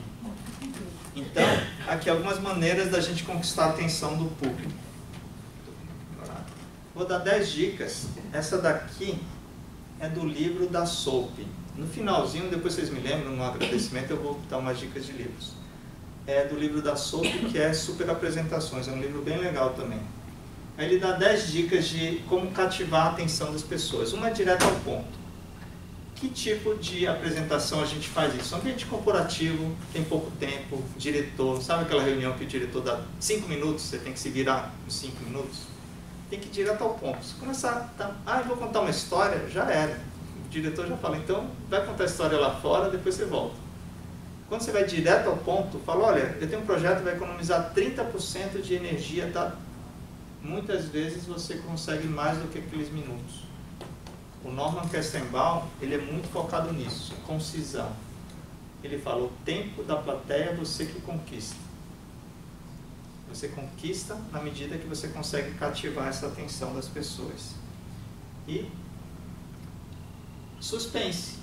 Então, aqui algumas maneiras da gente conquistar a atenção do público. Vou dar 10 dicas. Essa daqui é do livro da Soap. No finalzinho, depois vocês me lembram, no agradecimento, eu vou dar umas dicas de livros. É do livro da Soap, que é Super Apresentações. É um livro bem legal também. Aí ele dá 10 dicas de como cativar a atenção das pessoas. Uma é direto ao ponto. Que tipo de apresentação a gente faz isso? Ambiente corporativo, tem pouco tempo, diretor, sabe aquela reunião que o diretor dá 5 minutos, você tem que se virar em 5 minutos? Tem que ir direto ao ponto. Se começar, eu vou contar uma história, já era. O diretor já fala, então vai contar a história lá fora, depois você volta. Quando você vai direto ao ponto, fala, olha, eu tenho um projeto que vai economizar 30% de energia, tá? Muitas vezes você consegue mais do que aqueles minutos. O Norman Kestenbaum, ele é muito focado nisso, concisão. Ele fala, o tempo da plateia é você que conquista. Você conquista na medida que você consegue cativar essa atenção das pessoas. E suspense.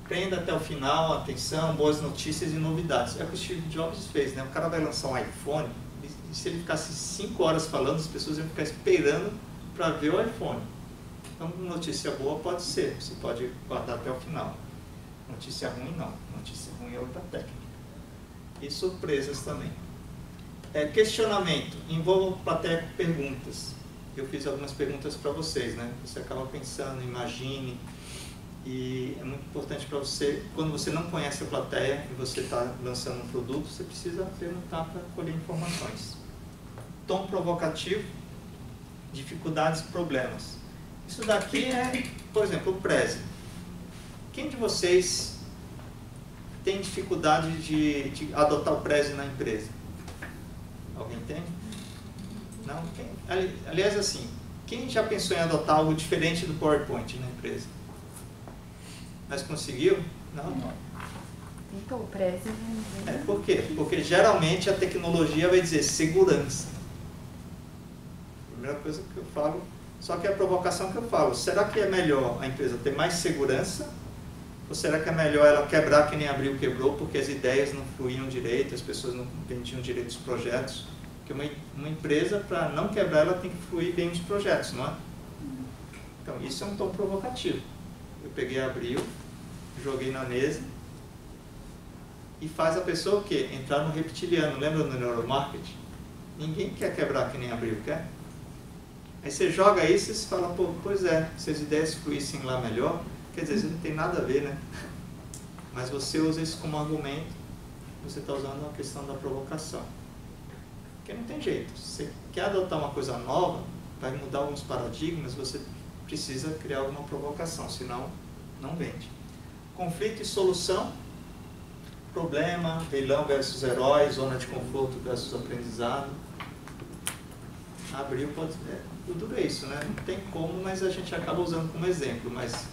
Prenda até o final, atenção, boas notícias e novidades. É o que o Steve Jobs fez, né? O cara vai lançar um iPhone, e se ele ficasse 5 horas falando, as pessoas iam ficar esperando para ver o iPhone. Então, notícia boa pode ser, você pode guardar até o final. Notícia ruim, não. Notícia ruim é outra técnica. E surpresas também. Questionamento. Envolva a plateia com perguntas. Eu fiz algumas perguntas para vocês, né? Você acaba pensando, imagine. E é muito importante para você, quando você não conhece a plateia e você está lançando um produto, você precisa perguntar para colher informações. Tom provocativo, dificuldades e problemas. Isso daqui é, por exemplo, o Prezi. Quem de vocês tem dificuldade de adotar o Prezi na empresa? Alguém tem? Não? Aliás, assim, quem já pensou em adotar algo diferente do PowerPoint na empresa? Mas conseguiu? Não. Então, o Prezi... Por quê? Porque geralmente a tecnologia vai dizer segurança. Primeira coisa que eu falo, só que é a provocação que eu falo, será que é melhor a empresa ter mais segurança? Ou será que é melhor ela quebrar que nem Abril quebrou, porque as ideias não fluíam direito, as pessoas não vendiam direito os projetos? Porque uma empresa, para não quebrar, ela tem que fluir bem os projetos, não é? Então, isso é um tom provocativo. Eu peguei Abril, joguei na mesa e faz a pessoa o quê? Entrar no reptiliano. Lembra no neuromarketing? Ninguém quer quebrar que nem Abril, quer? Aí você joga isso e você fala, pô, pois é, se as ideias fluíssem lá melhor, quer dizer, isso não tem nada a ver, né? Mas você usa isso como argumento, você está usando a questão da provocação. Porque não tem jeito. Se você quer adotar uma coisa nova, vai mudar alguns paradigmas, você precisa criar alguma provocação, senão não vende. Conflito e solução, problema, vilão versus herói, zona de conforto versus aprendizado. Abril pode ser, o duro é isso, né? Não tem como, mas a gente acaba usando como exemplo, mas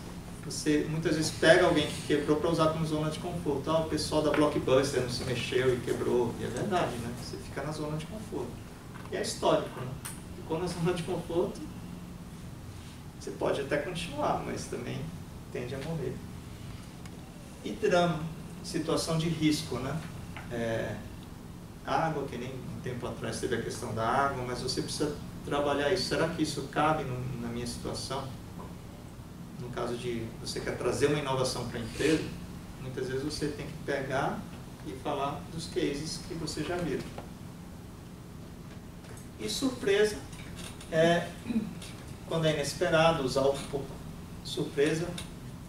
você muitas vezes pega alguém que quebrou para usar como zona de conforto. O pessoal da Blockbuster não se mexeu e quebrou, e é verdade, né? Você fica na zona de conforto. E é histórico, né? Ficou na zona de conforto, você pode até continuar, mas também tende a morrer. E drama, situação de risco, né? Água, que nem um tempo atrás teve a questão da água, mas você precisa trabalhar isso. Será que isso cabe na minha situação? No caso de você quer trazer uma inovação para a empresa, muitas vezes você tem que pegar e falar dos cases que você já viu. E surpresa quando é inesperado, usar o surpresa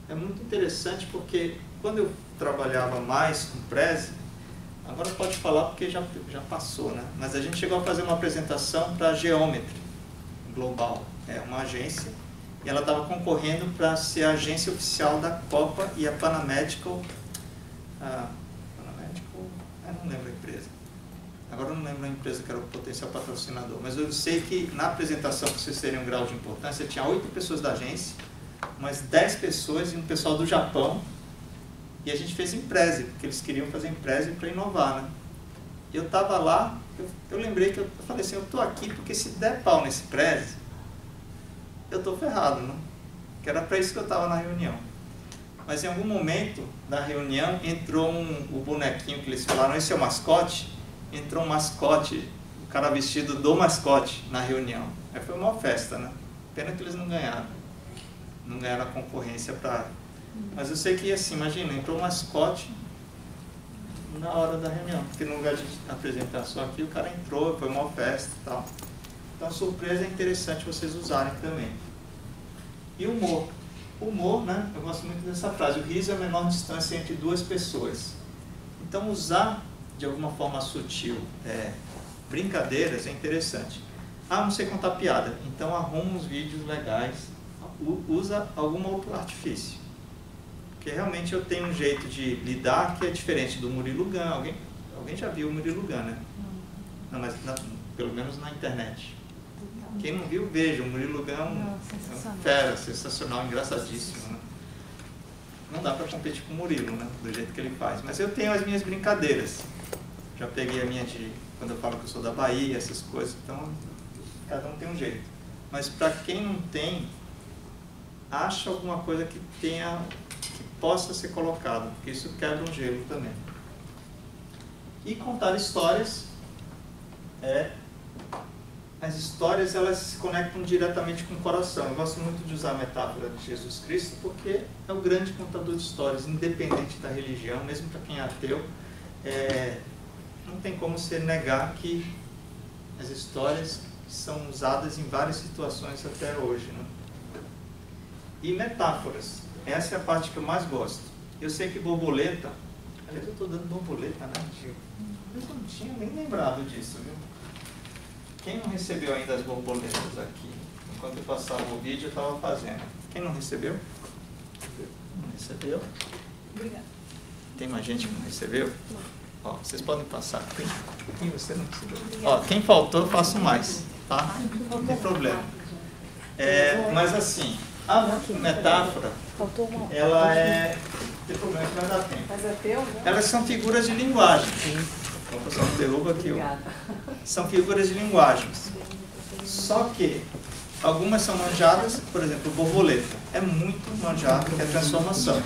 é muito interessante, porque quando eu trabalhava mais com Prezi, agora pode falar porque já passou, né? Mas a gente chegou a fazer uma apresentação para a Geometry Global, uma agência, e ela estava concorrendo para ser a agência oficial da Copa e a Panamedical, eu não lembro a empresa. Agora eu não lembro a empresa que era o potencial patrocinador, mas eu sei que na apresentação, para vocês terem um grau de importância, tinha 8 pessoas da agência, umas 10 pessoas e um pessoal do Japão, e a gente fez em Prezi, porque eles queriam fazer em Prezi para inovar, né? E eu estava lá, eu lembrei que eu falei assim, eu estou aqui porque se der pau nesse Prezi, eu estou ferrado, né? Que era para isso que eu estava na reunião. Mas em algum momento da reunião entrou o bonequinho que eles falaram, esse é o mascote, entrou um mascote, o cara vestido do mascote na reunião. Aí foi uma festa, né? Pena que eles não ganharam a concorrência para... Mas eu sei que assim, imagina, entrou um mascote na hora da reunião, porque no lugar de apresentar só aqui, o cara entrou, foi uma festa e tal. Então, surpresa é interessante vocês usarem também. E humor. Humor, né? Eu gosto muito dessa frase. O riso é a menor distância entre duas pessoas. Então, usar de alguma forma sutil brincadeiras é interessante. Não sei contar piada. Então, arruma uns vídeos legais. Usa algum outro artifício. Porque realmente eu tenho um jeito de lidar que é diferente do Murilo Gun. Alguém já viu o Murilo Gun, né? Não, mas pelo menos na internet. Quem não viu, veja. O Murilo Gun é um fera, sensacional, engraçadíssimo, né? Não dá para competir com o Murilo, né? Do jeito que ele faz. Mas eu tenho as minhas brincadeiras. Já peguei a minha quando eu falo que eu sou da Bahia, essas coisas. Então, cada um tem um jeito. Mas para quem não tem, acha alguma coisa que possa ser colocado, porque isso quebra um gelo também. E contar histórias. As histórias, elas se conectam diretamente com o coração. Eu gosto muito de usar a metáfora de Jesus Cristo, porque é o grande contador de histórias, independente da religião, mesmo para quem é ateu. Não tem como você negar que as histórias são usadas em várias situações até hoje, né? E metáforas. Essa é a parte que eu mais gosto. Eu sei que borboleta... Aliás, eu estou dando borboleta, né? Eu não tinha nem lembrado disso, viu? Quem não recebeu ainda as borboletas aqui? Enquanto eu passava o vídeo, eu estava fazendo. Quem não recebeu? Não recebeu? Obrigada. Tem mais gente que não recebeu? Ó, vocês podem passar. Quem você não recebeu? Ó, quem faltou, eu faço mais, tá? Não tem problema. Mas assim, a metáfora, ela não tem problema, que vai dar tempo. Mas é teu, né? Elas são figuras de linguagem. Então, o pessoal derruba aqui. São figuras de linguagens. Só que algumas são manjadas, por exemplo, borboleta. É muito manjado, que é transformação.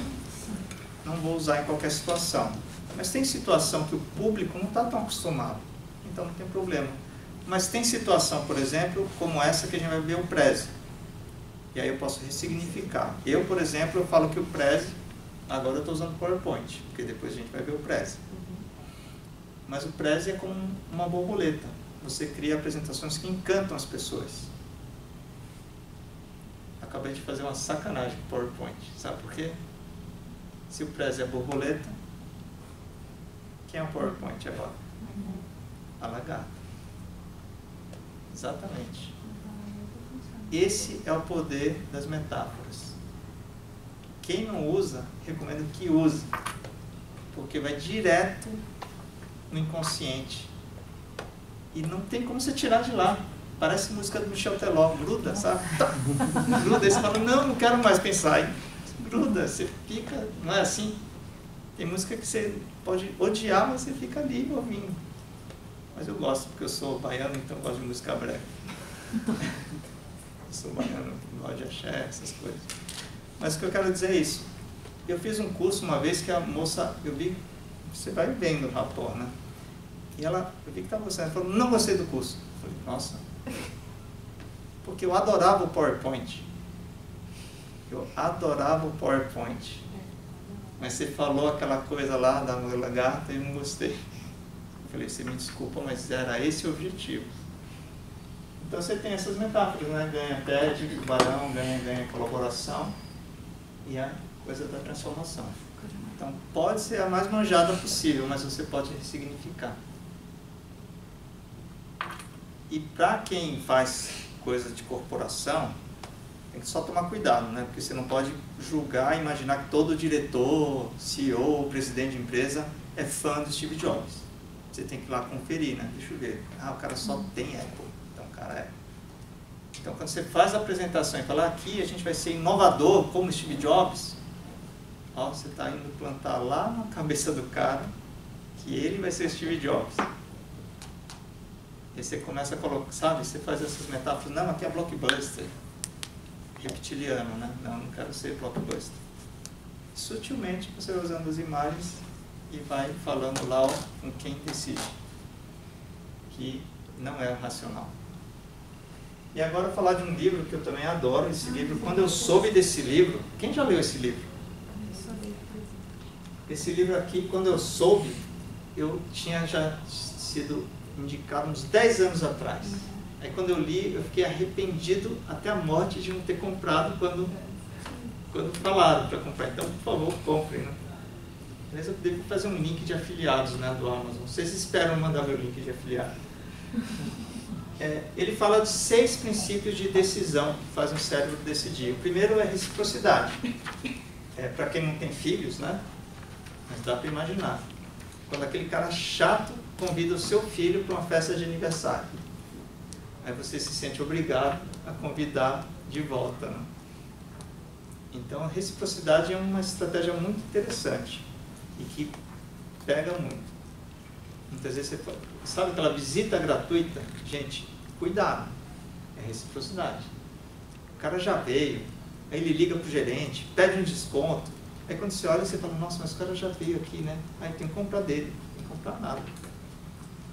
Não vou usar em qualquer situação. Mas tem situação que o público não está tão acostumado. Então não tem problema. Mas tem situação, por exemplo, como essa que a gente vai ver o Prezi. E aí eu posso ressignificar. Eu, por exemplo, eu falo que o Prezi, agora eu estou usando PowerPoint, porque depois a gente vai ver o Prezi. Mas o Prezi é como uma borboleta. Você cria apresentações que encantam as pessoas. Acabei de fazer uma sacanagem com o PowerPoint. Sabe por quê? Se o Prezi é borboleta, quem é o PowerPoint agora? A lagarta. Exatamente. Esse é o poder das metáforas. Quem não usa, recomendo que use, porque vai direto no inconsciente. E não tem como você tirar de lá. Parece música do Michel Teló, gruda, sabe? Gruda, aí você fala, não quero mais pensar. E gruda, você fica, não é assim? Tem música que você pode odiar, mas você fica ali ouvindo. Mas eu gosto, porque eu sou baiano, então eu gosto de música brega. Eu sou baiano, gosto de axé, essas coisas. Mas o que eu quero dizer é isso. Eu fiz um curso uma vez que a moça, eu vi, você vai vendo o rapor, né? E ela, eu vi que estava gostando, ela falou, não gostei do curso. Eu falei, nossa. Porque eu adorava o PowerPoint. Eu adorava o PowerPoint. Mas você falou aquela coisa lá da lagarta e eu não gostei. Eu falei, você me desculpa, mas era esse o objetivo. Então você tem essas metáforas, né? Ganha, pede, tubarão, ganha colaboração e a coisa da transformação. Então pode ser a mais manjada possível, mas você pode ressignificar. E para quem faz coisa de corporação, tem que só tomar cuidado, né? Porque você não pode julgar e imaginar que todo diretor, CEO, presidente de empresa é fã do Steve Jobs. Você tem que ir lá conferir, né? Deixa eu ver. Ah, o cara só tem Apple. Então o cara é. Então quando você faz a apresentação e fala, aqui a gente vai ser inovador como Steve Jobs, ó, você está indo plantar lá na cabeça do cara que ele vai ser Steve Jobs. E você começa a colocar, sabe, você faz essas metáforas, não, aqui é blockbuster. Reptiliano, né? Não quero ser blockbuster. Sutilmente você vai usando as imagens e vai falando lá com quem decide, que não é racional. E agora eu vou falar de um livro que eu também adoro, esse livro. Quando eu soube desse livro, quem já leu esse livro? Esse livro aqui, quando eu soube, eu tinha já sido indicado uns 10 anos atrás. Aí quando eu li, eu fiquei arrependido até a morte de não ter comprado quando falaram para comprar. Então, por favor, comprem, né? Aliás, eu devo fazer um link de afiliados, né, do Amazon. Vocês esperam mandar meu link de afiliado. Ele fala de 6 princípios de decisão que fazem o cérebro decidir. O primeiro é reciprocidade. Para quem não tem filhos, né? Mas dá para imaginar. Quando aquele cara chato convida o seu filho para uma festa de aniversário. Aí você se sente obrigado a convidar de volta, né? Então a reciprocidade é uma estratégia muito interessante e que pega muito. Muitas vezes você fala, sabe aquela visita gratuita? Gente, cuidado, é reciprocidade. O cara já veio, aí ele liga para o gerente, pede um desconto, aí quando você olha você fala, nossa, mas o cara já veio aqui, né? Aí tem que comprar dele, não tem que comprar nada.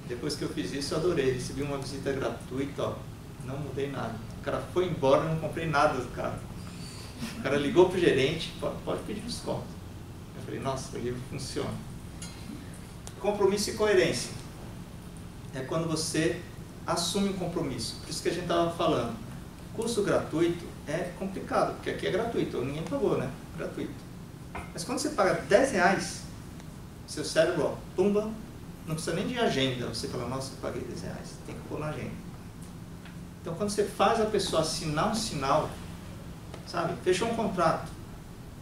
Depois que eu fiz isso, eu adorei. Recebi uma visita gratuita, ó, não mudei nada. O cara foi embora, eu não comprei nada do cara. O cara ligou para o gerente, pode pedir desconto. Eu falei, nossa, o livro funciona. Compromisso e coerência. É quando você assume um compromisso. Por isso que a gente estava falando. Curso gratuito é complicado, porque aqui é gratuito, ninguém pagou, né? Gratuito. Mas quando você paga R$10, seu cérebro, ó, pumba, não precisa nem de agenda. Você fala, nossa, eu paguei R$10, tem que pôr na agenda. Então, quando você faz a pessoa assinar um sinal, sabe, fechou um contrato.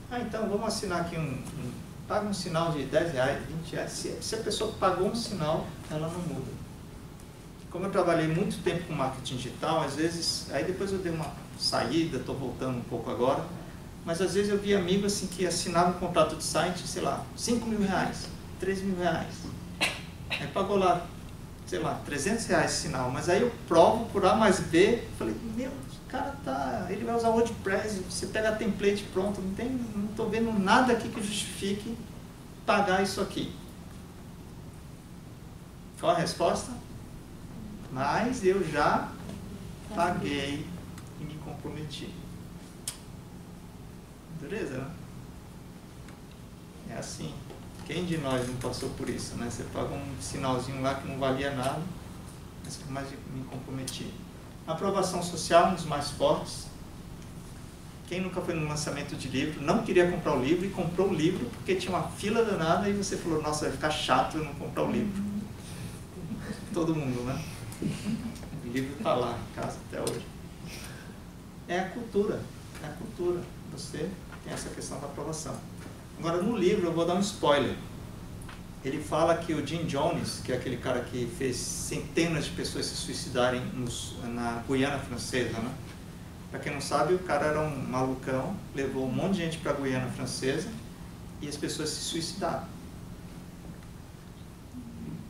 Ah, então, vamos assinar aqui paga um sinal de R$10, R$20. Se a pessoa pagou um sinal, ela não muda. Como eu trabalhei muito tempo com marketing digital, às vezes, aí depois eu dei uma saída, estou voltando um pouco agora, mas às vezes eu vi amigos assim, que assinavam um contrato de site, sei lá, R$5.000, R$3.000. Aí pagou lá, sei lá, R$300 esse sinal, mas aí eu provo por A mais B, falei, meu, o cara tá, ele vai usar o WordPress, você pega a template pronto, não estou vendo nada aqui que justifique pagar isso aqui. Qual a resposta? Mas eu já paguei e me comprometi. Beleza, né? É assim. Quem de nós não passou por isso, né? Você paga um sinalzinho lá que não valia nada, mas me comprometi. Aprovação social, um dos mais fortes. Quem nunca foi no lançamento de livro, não queria comprar o livro e comprou o livro porque tinha uma fila danada e você falou, nossa, vai ficar chato eu não comprar o livro. Todo mundo, né? O livro está lá em casa até hoje. É a cultura. É a cultura. Você tem essa questão da aprovação. Agora, no livro, eu vou dar um spoiler. Ele fala que o Jim Jones, que é aquele cara que fez centenas de pessoas se suicidarem na Guiana Francesa, né? Para quem não sabe, o cara era um malucão, levou um monte de gente para a Guiana Francesa e as pessoas se suicidaram.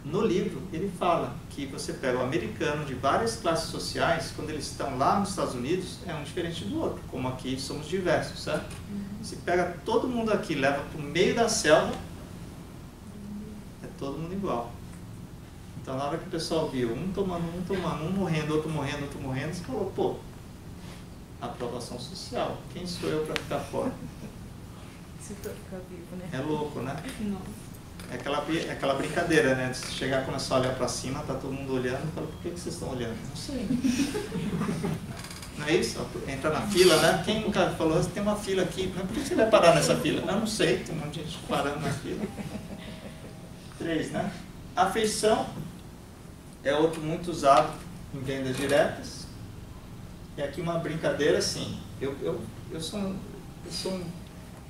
No livro, ele fala que você pega o americano de várias classes sociais, quando eles estão lá nos Estados Unidos, é um diferente do outro, como aqui somos diversos, certo? Se pega todo mundo aqui, leva para o meio da selva, é todo mundo igual. Então, na hora que o pessoal viu um tomando, um morrendo, outro morrendo, você falou, pô, aprovação social, quem sou eu para ficar fora? Se for ficar vivo, né? É louco, né? Não. É aquela brincadeira, né? De chegar e começar a olhar para cima, tá todo mundo olhando, fala, por que vocês estão olhando? Não sei. Não é isso? Entra na fila, né? Quem nunca falou, tem uma fila aqui, mas por que você vai parar nessa fila? Eu não sei, tem um monte de gente parando na fila. 3, né? Afeição é outro muito usado em vendas diretas. E aqui uma brincadeira assim, eu sou um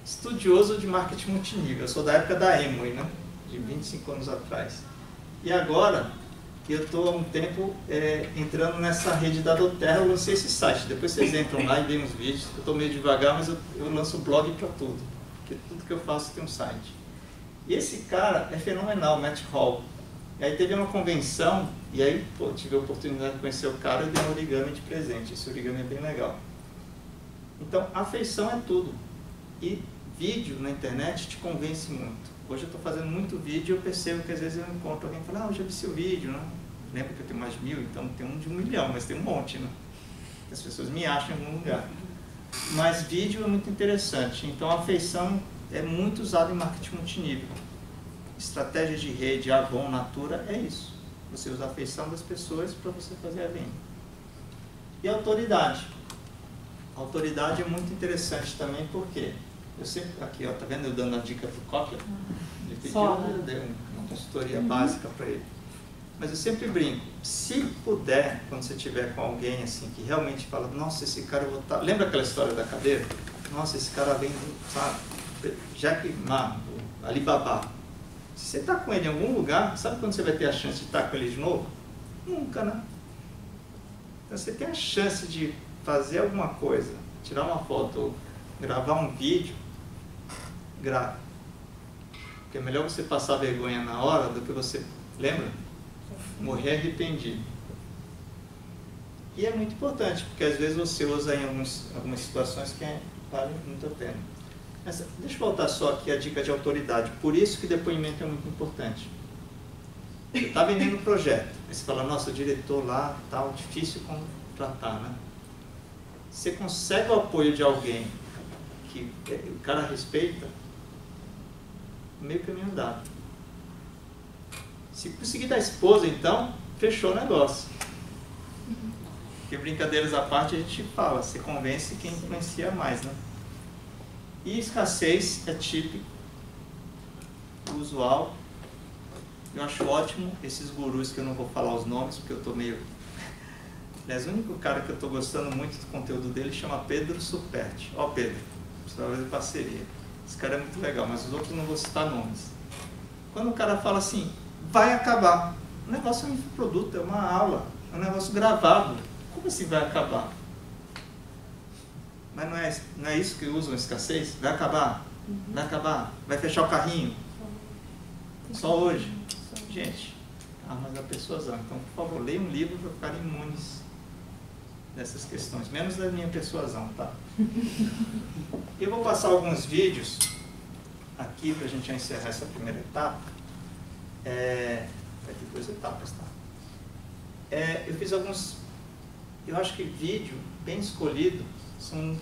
estudioso de marketing multinível, eu sou da época da Amway, né? De 25 anos atrás. E agora, eu estou há um tempo entrando nessa rede da doTERRA, eu lancei esse site, depois vocês entram lá e veem os vídeos, eu estou meio devagar, mas eu lanço blog para tudo, porque tudo que eu faço tem um site. E esse cara é fenomenal, Matt Hall. E aí teve uma convenção, e aí pô, tive a oportunidade de conhecer o cara e dei um origami de presente, esse origami é bem legal. Então, afeição é tudo. E vídeo na internet te convence muito. Hoje eu estou fazendo muito vídeo e eu percebo que às vezes eu encontro alguém e falo, eu já vi seu vídeo, né? Lembra que eu tenho mais de 1000, então tem um de 1 milhão, mas tem um monte, né? As pessoas me acham em algum lugar. Mas vídeo é muito interessante, então a afeição é muito usada em marketing multinível. Estratégia de rede, Avon, Natura, é isso. Você usa a afeição das pessoas para você fazer a venda. E a autoridade. A autoridade é muito interessante também, porque eu sempre, aqui ó, tá vendo eu dando a dica pro Cochlear? Ele pediu, eu dei uma consultoria básica para ele. Mas eu sempre brinco, se puder, quando você estiver com alguém assim, que realmente fala, nossa, esse cara eu vou estar... Lembra aquela história da cadeira? Nossa, esse cara vem, sabe, Jack Ma, Alibaba. Se você está com ele em algum lugar, sabe quando você vai ter a chance de estar com ele de novo? Nunca, né? Então você tem a chance de fazer alguma coisa, tirar uma foto ou gravar um vídeo, grave. Porque é melhor você passar vergonha na hora do que você, lembra? Morrer arrependido. E é muito importante, porque às vezes você usa em algumas situações que valem muito a pena. Mas, deixa eu voltar só aqui a dica de autoridade. Por isso que depoimento é muito importante. Você está vendendo um projeto, aí você fala, nossa, o diretor lá, tal, difícil contratar, né? Você consegue o apoio de alguém que o cara respeita, meio caminho andado. Se conseguir da esposa, então, fechou o negócio. Porque brincadeiras à parte a gente fala, você convence quem influencia mais, né? E escassez é típico, usual. Eu acho ótimo esses gurus que eu não vou falar os nomes, porque eu estou meio... Aliás, o único cara que eu estou gostando muito do conteúdo dele chama Pedro Superti. Ó, Pedro, você vai fazer parceria. Esse cara é muito legal, mas os outros não vou citar nomes. Quando o cara fala assim, vai acabar. O negócio é um infoproduto, é uma aula, é um negócio gravado. Como assim vai acabar? Mas não é isso que usam escassez? Vai acabar? Vai acabar? Vai fechar o carrinho? Só hoje? Gente, armas da persuasão. Então, por favor, leia um livro para ficarem imunes dessas questões. Menos da minha persuasão, tá? Eu vou passar alguns vídeos aqui para a gente encerrar essa primeira etapa. Vai ter 2 etapas, tá? Eu fiz alguns... Eu acho que vídeo bem escolhido são,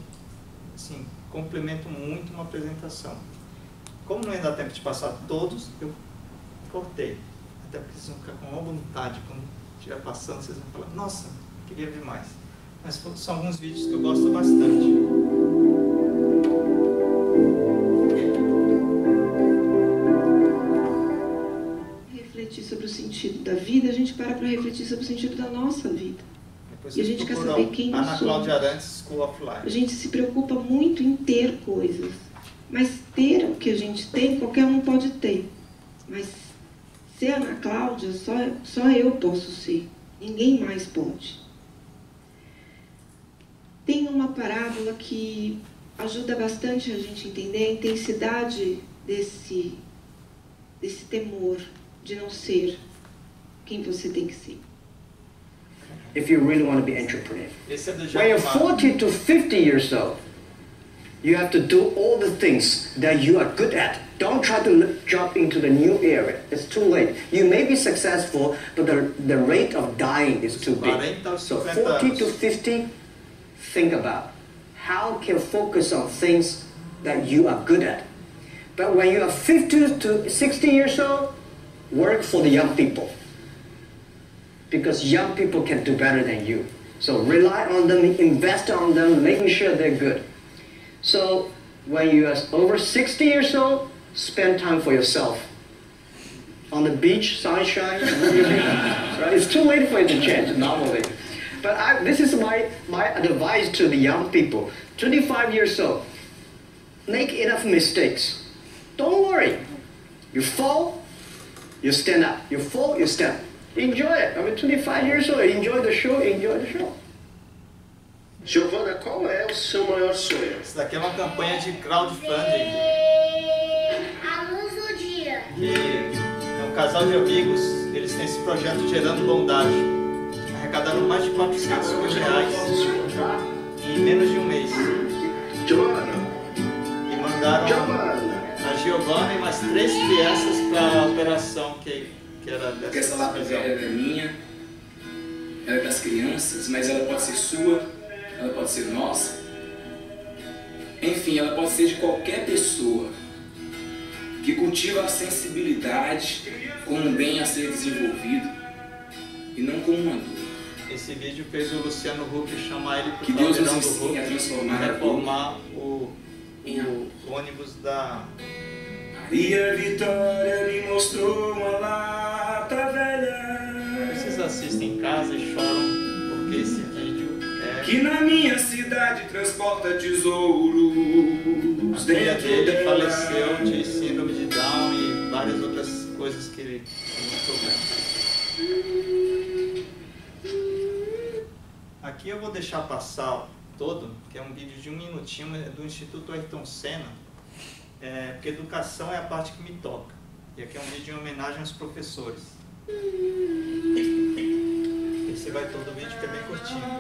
assim, complementam muito uma apresentação. Como não ia dar tempo de passar todos, eu cortei. Até porque vocês vão ficar com uma vontade, quando estiver passando, vocês vão falar, nossa, queria ver mais. Mas são alguns vídeos que eu gosto bastante. Refletir sobre o sentido da vida, a gente para refletir sobre o sentido da nossa vida. Depois E a vocês gente quer procuram saber quem nós Ana somos. Cláudia Arantes School of Life. A gente se preocupa muito em ter coisas, mas ter o que a gente tem, qualquer um pode ter. Mas ser Ana Cláudia, só eu posso ser. Ninguém mais pode. Tem uma parábola que ajuda bastante a gente entender a intensidade desse temor de não ser quem você tem que ser. If you really want to be entrepreneur. Esse é do When you're Jack Ma. 40 to 50 years old, you have to do all the things that you are good at. Don't try to jump into the new area. It's too late. You may be successful, but the rate of dying is too big. 40 aos So 50 40 to anos. 50, think about how can focus on things that you are good at. But when you are 50 to 60 years old, work for the young people. Because young people can do better than you. So rely on them, invest on them, making sure they're good. So when you are over 60 years old, spend time for yourself. On the beach, sunshine, right? It's too late for you to change normally. But this is my advice to the young people. 25 years old, make enough mistakes. Don't worry. You fall, you stand up. You fall, you stand up. Enjoy it. I mean, 25 years old, enjoy the show, enjoy the show. Giovana, qual é o seu maior sonho? Isso daqui é uma campanha de crowdfunding. A luz do dia. Que é um casal de amigos, eles têm esse projeto Gerando Bondade. Arrecadaram mais de 400 mil reais em menos de um mês. Giovana, E mandaram a Giovana e mais 3 crianças para a operação que era Porque essa dessa lápis prisão. ela é minha, ela é das crianças, mas ela pode ser sua, ela pode ser nossa. Enfim, ela pode ser de qualquer pessoa que cultiva a sensibilidade como um bem a ser desenvolvido e não como uma dor. Esse vídeo fez o Luciano Huck chamar ele para Que o Deus nos Caldeirão do ensine a Huck transformar e a reformar o ônibus da... Maria Vitória me mostrou uma lata velha Vocês assistem em casa e choram porque esse vídeo é... que na minha cidade transporta tesouros A filha dentro dele dela. faleceu de síndrome de Down e várias outras coisas que ele tem problema. Aqui eu vou deixar passar todo, que é um vídeo de 1 minutinho, é do Instituto Ayrton Senna, porque educação é a parte que me toca. E aqui é um vídeo em homenagem aos professores. Esse vai todo o vídeo que é bem curtinho.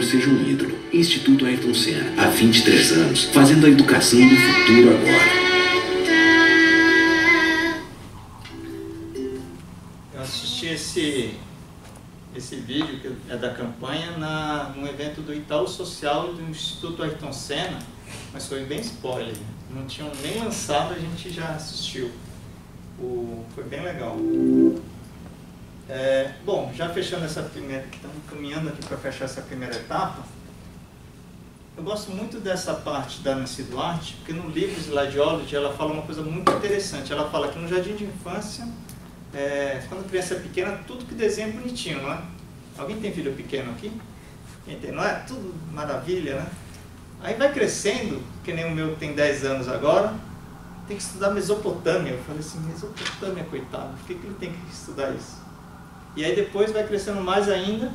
Seja um ídolo. Instituto Ayrton Senna, há 23 anos, fazendo a educação do futuro agora. Eu assisti esse vídeo, que é da campanha, num evento do Itaú Social e do Instituto Ayrton Senna, mas foi bem spoiler. Não tinham nem lançado, a gente já assistiu. Foi bem legal. Bom, já fechando essa primeira, estamos caminhando aqui para fechar essa primeira etapa, eu gosto muito dessa parte da Nancy Duarte, porque no livro Slideology ela fala uma coisa muito interessante. Ela fala que no jardim de infância, quando a criança é pequena, tudo que desenha é bonitinho, não é? Alguém tem filho pequeno aqui? Quem tem, não é? Tudo maravilha, né? Aí vai crescendo, que nem o meu tem 10 anos agora, tem que estudar Mesopotâmia. Eu falei assim, Mesopotâmia, coitado, por que ele tem que estudar isso? E aí depois vai crescendo mais ainda,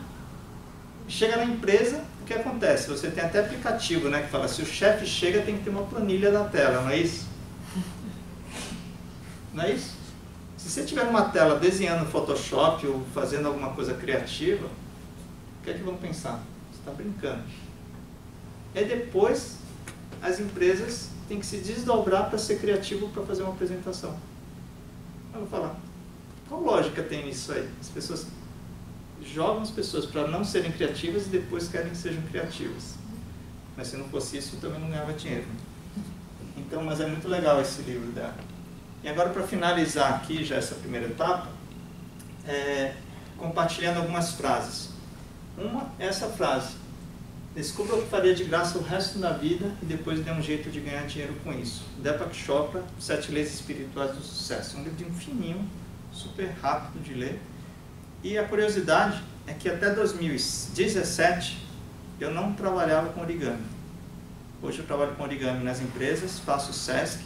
chega na empresa, o que acontece? Você tem até aplicativo, né, que fala, se o chefe chega tem que ter uma planilha na tela, não é isso? Não é isso? Se você tiver numa tela desenhando Photoshop ou fazendo alguma coisa criativa, o que é que vão pensar? Você está brincando. E depois as empresas têm que se desdobrar para ser criativo para fazer uma apresentação. Eu vou falar, qual lógica tem nisso aí? As pessoas jogam as pessoas para não serem criativas e depois querem que sejam criativas. Mas se não fosse isso, eu também não ganhava dinheiro. Então, mas é muito legal esse livro dela. E agora, para finalizar aqui, já essa primeira etapa, compartilhando algumas frases. Uma é essa frase: descubra o que faria de graça o resto da vida e depois dê um jeito de ganhar dinheiro com isso. Deepak Chopra, 7 Leis Espirituais do Sucesso. Um livrinho fininho, super rápido de ler. E a curiosidade é que até 2017 eu não trabalhava com origami. Hoje eu trabalho com origami nas empresas, faço o SESC.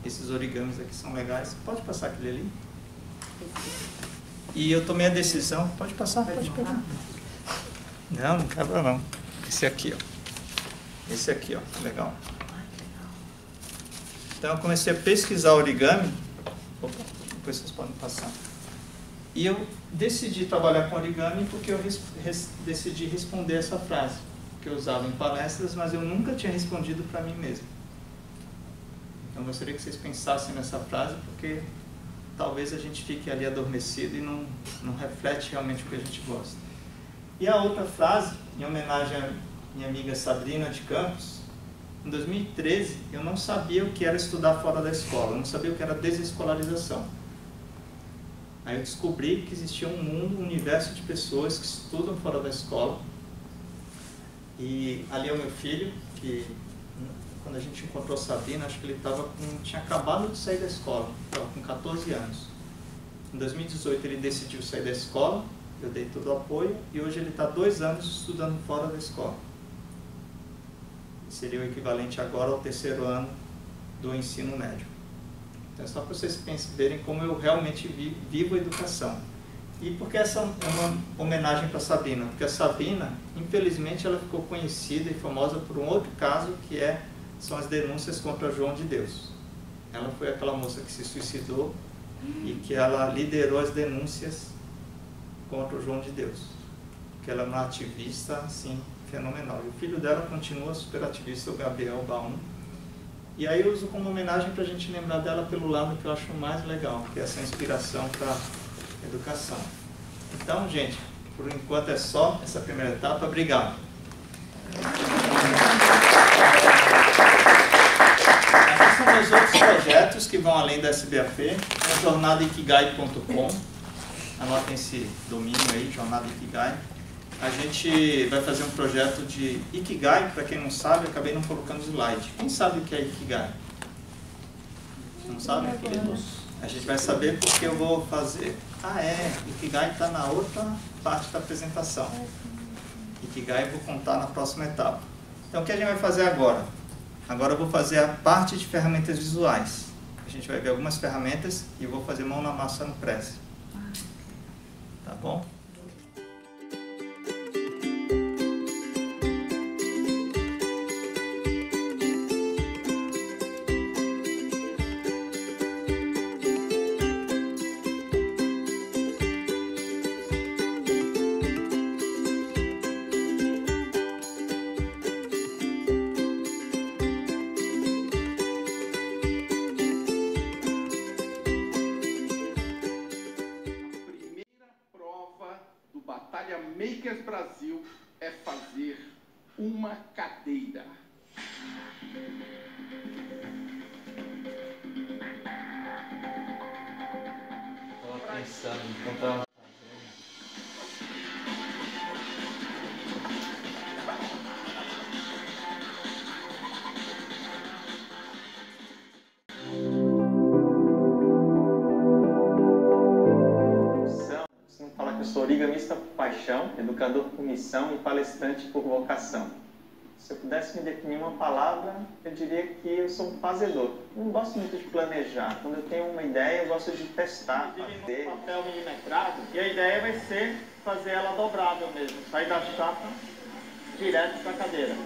Esses origamis aqui são legais. Pode passar aquele ali? E eu tomei a decisão. Pode passar, pode pegar. Não, não quebra não. Esse aqui, ó. Esse aqui, ó. Legal. Então eu comecei a pesquisar origami. Opa, depois vocês podem passar. E eu decidi trabalhar com origami porque eu decidi responder essa frase, que eu usava em palestras, mas eu nunca tinha respondido para mim mesmo. Então eu gostaria que vocês pensassem nessa frase, porque talvez a gente fique ali adormecido e não reflete realmente o que a gente gosta. E a outra frase, em homenagem à minha amiga Sabrina de Campos, em 2013 eu não sabia o que era estudar fora da escola, eu não sabia o que era desescolarização. Aí eu descobri que existia um mundo, um universo de pessoas que estudam fora da escola. E ali é o meu filho, que quando a gente encontrou Sabrina, acho que ele tinha acabado de sair da escola, estava com 14 anos. Em 2018 ele decidiu sair da escola, eu dei todo o apoio, e hoje ele está 2 anos estudando fora da escola. Seria o equivalente agora ao 3º ano do ensino médio. Então é só para vocês verem como eu realmente vivo a educação. E por que essa é uma homenagem para a Sabrina? Porque a Sabrina, infelizmente, ela ficou conhecida e famosa por um outro caso, que são as denúncias contra João de Deus. Ela foi aquela moça que se suicidou e que ela liderou as denúncias contra o João de Deus. Porque ela é uma ativista, assim, fenomenal. E o filho dela continua super ativista, o Gabriel Baum. E aí eu uso como homenagem para a gente lembrar dela pelo lado que eu acho mais legal, que é essa inspiração para a educação. Então, gente, por enquanto é só essa primeira etapa. Obrigado. Aqui são meus outros projetos que vão além da SBAP. É jornadaikigai.com. Anotem esse domínio aí, Jornada Ikigai. A gente vai fazer um projeto de Ikigai. Para quem não sabe, eu acabei não colocando slide. Quem sabe o que é Ikigai? Não sabe? A gente vai saber porque eu vou fazer. Ikigai está na outra parte da apresentação. Ikigai eu vou contar na próxima etapa. Então o que a gente vai fazer agora? Agora eu vou fazer a parte de ferramentas visuais. A gente vai ver algumas ferramentas e eu vou fazer mão na massa no press. Tá bom? Batalha Makers Brasil é fazer uma cadeira. Estava pensando enquanto estava fazendo. Falar que eu sou origamista por paixão, educador por missão e palestrante por vocação. Se eu pudesse me definir uma palavra, eu diria que eu sou um fazedor. Eu não gosto muito de planejar. Quando eu tenho uma ideia, eu gosto de testar, fazer. Um papel milimetrado, e a ideia vai ser fazer ela dobrável mesmo, sair da chapa direto para a cadeira.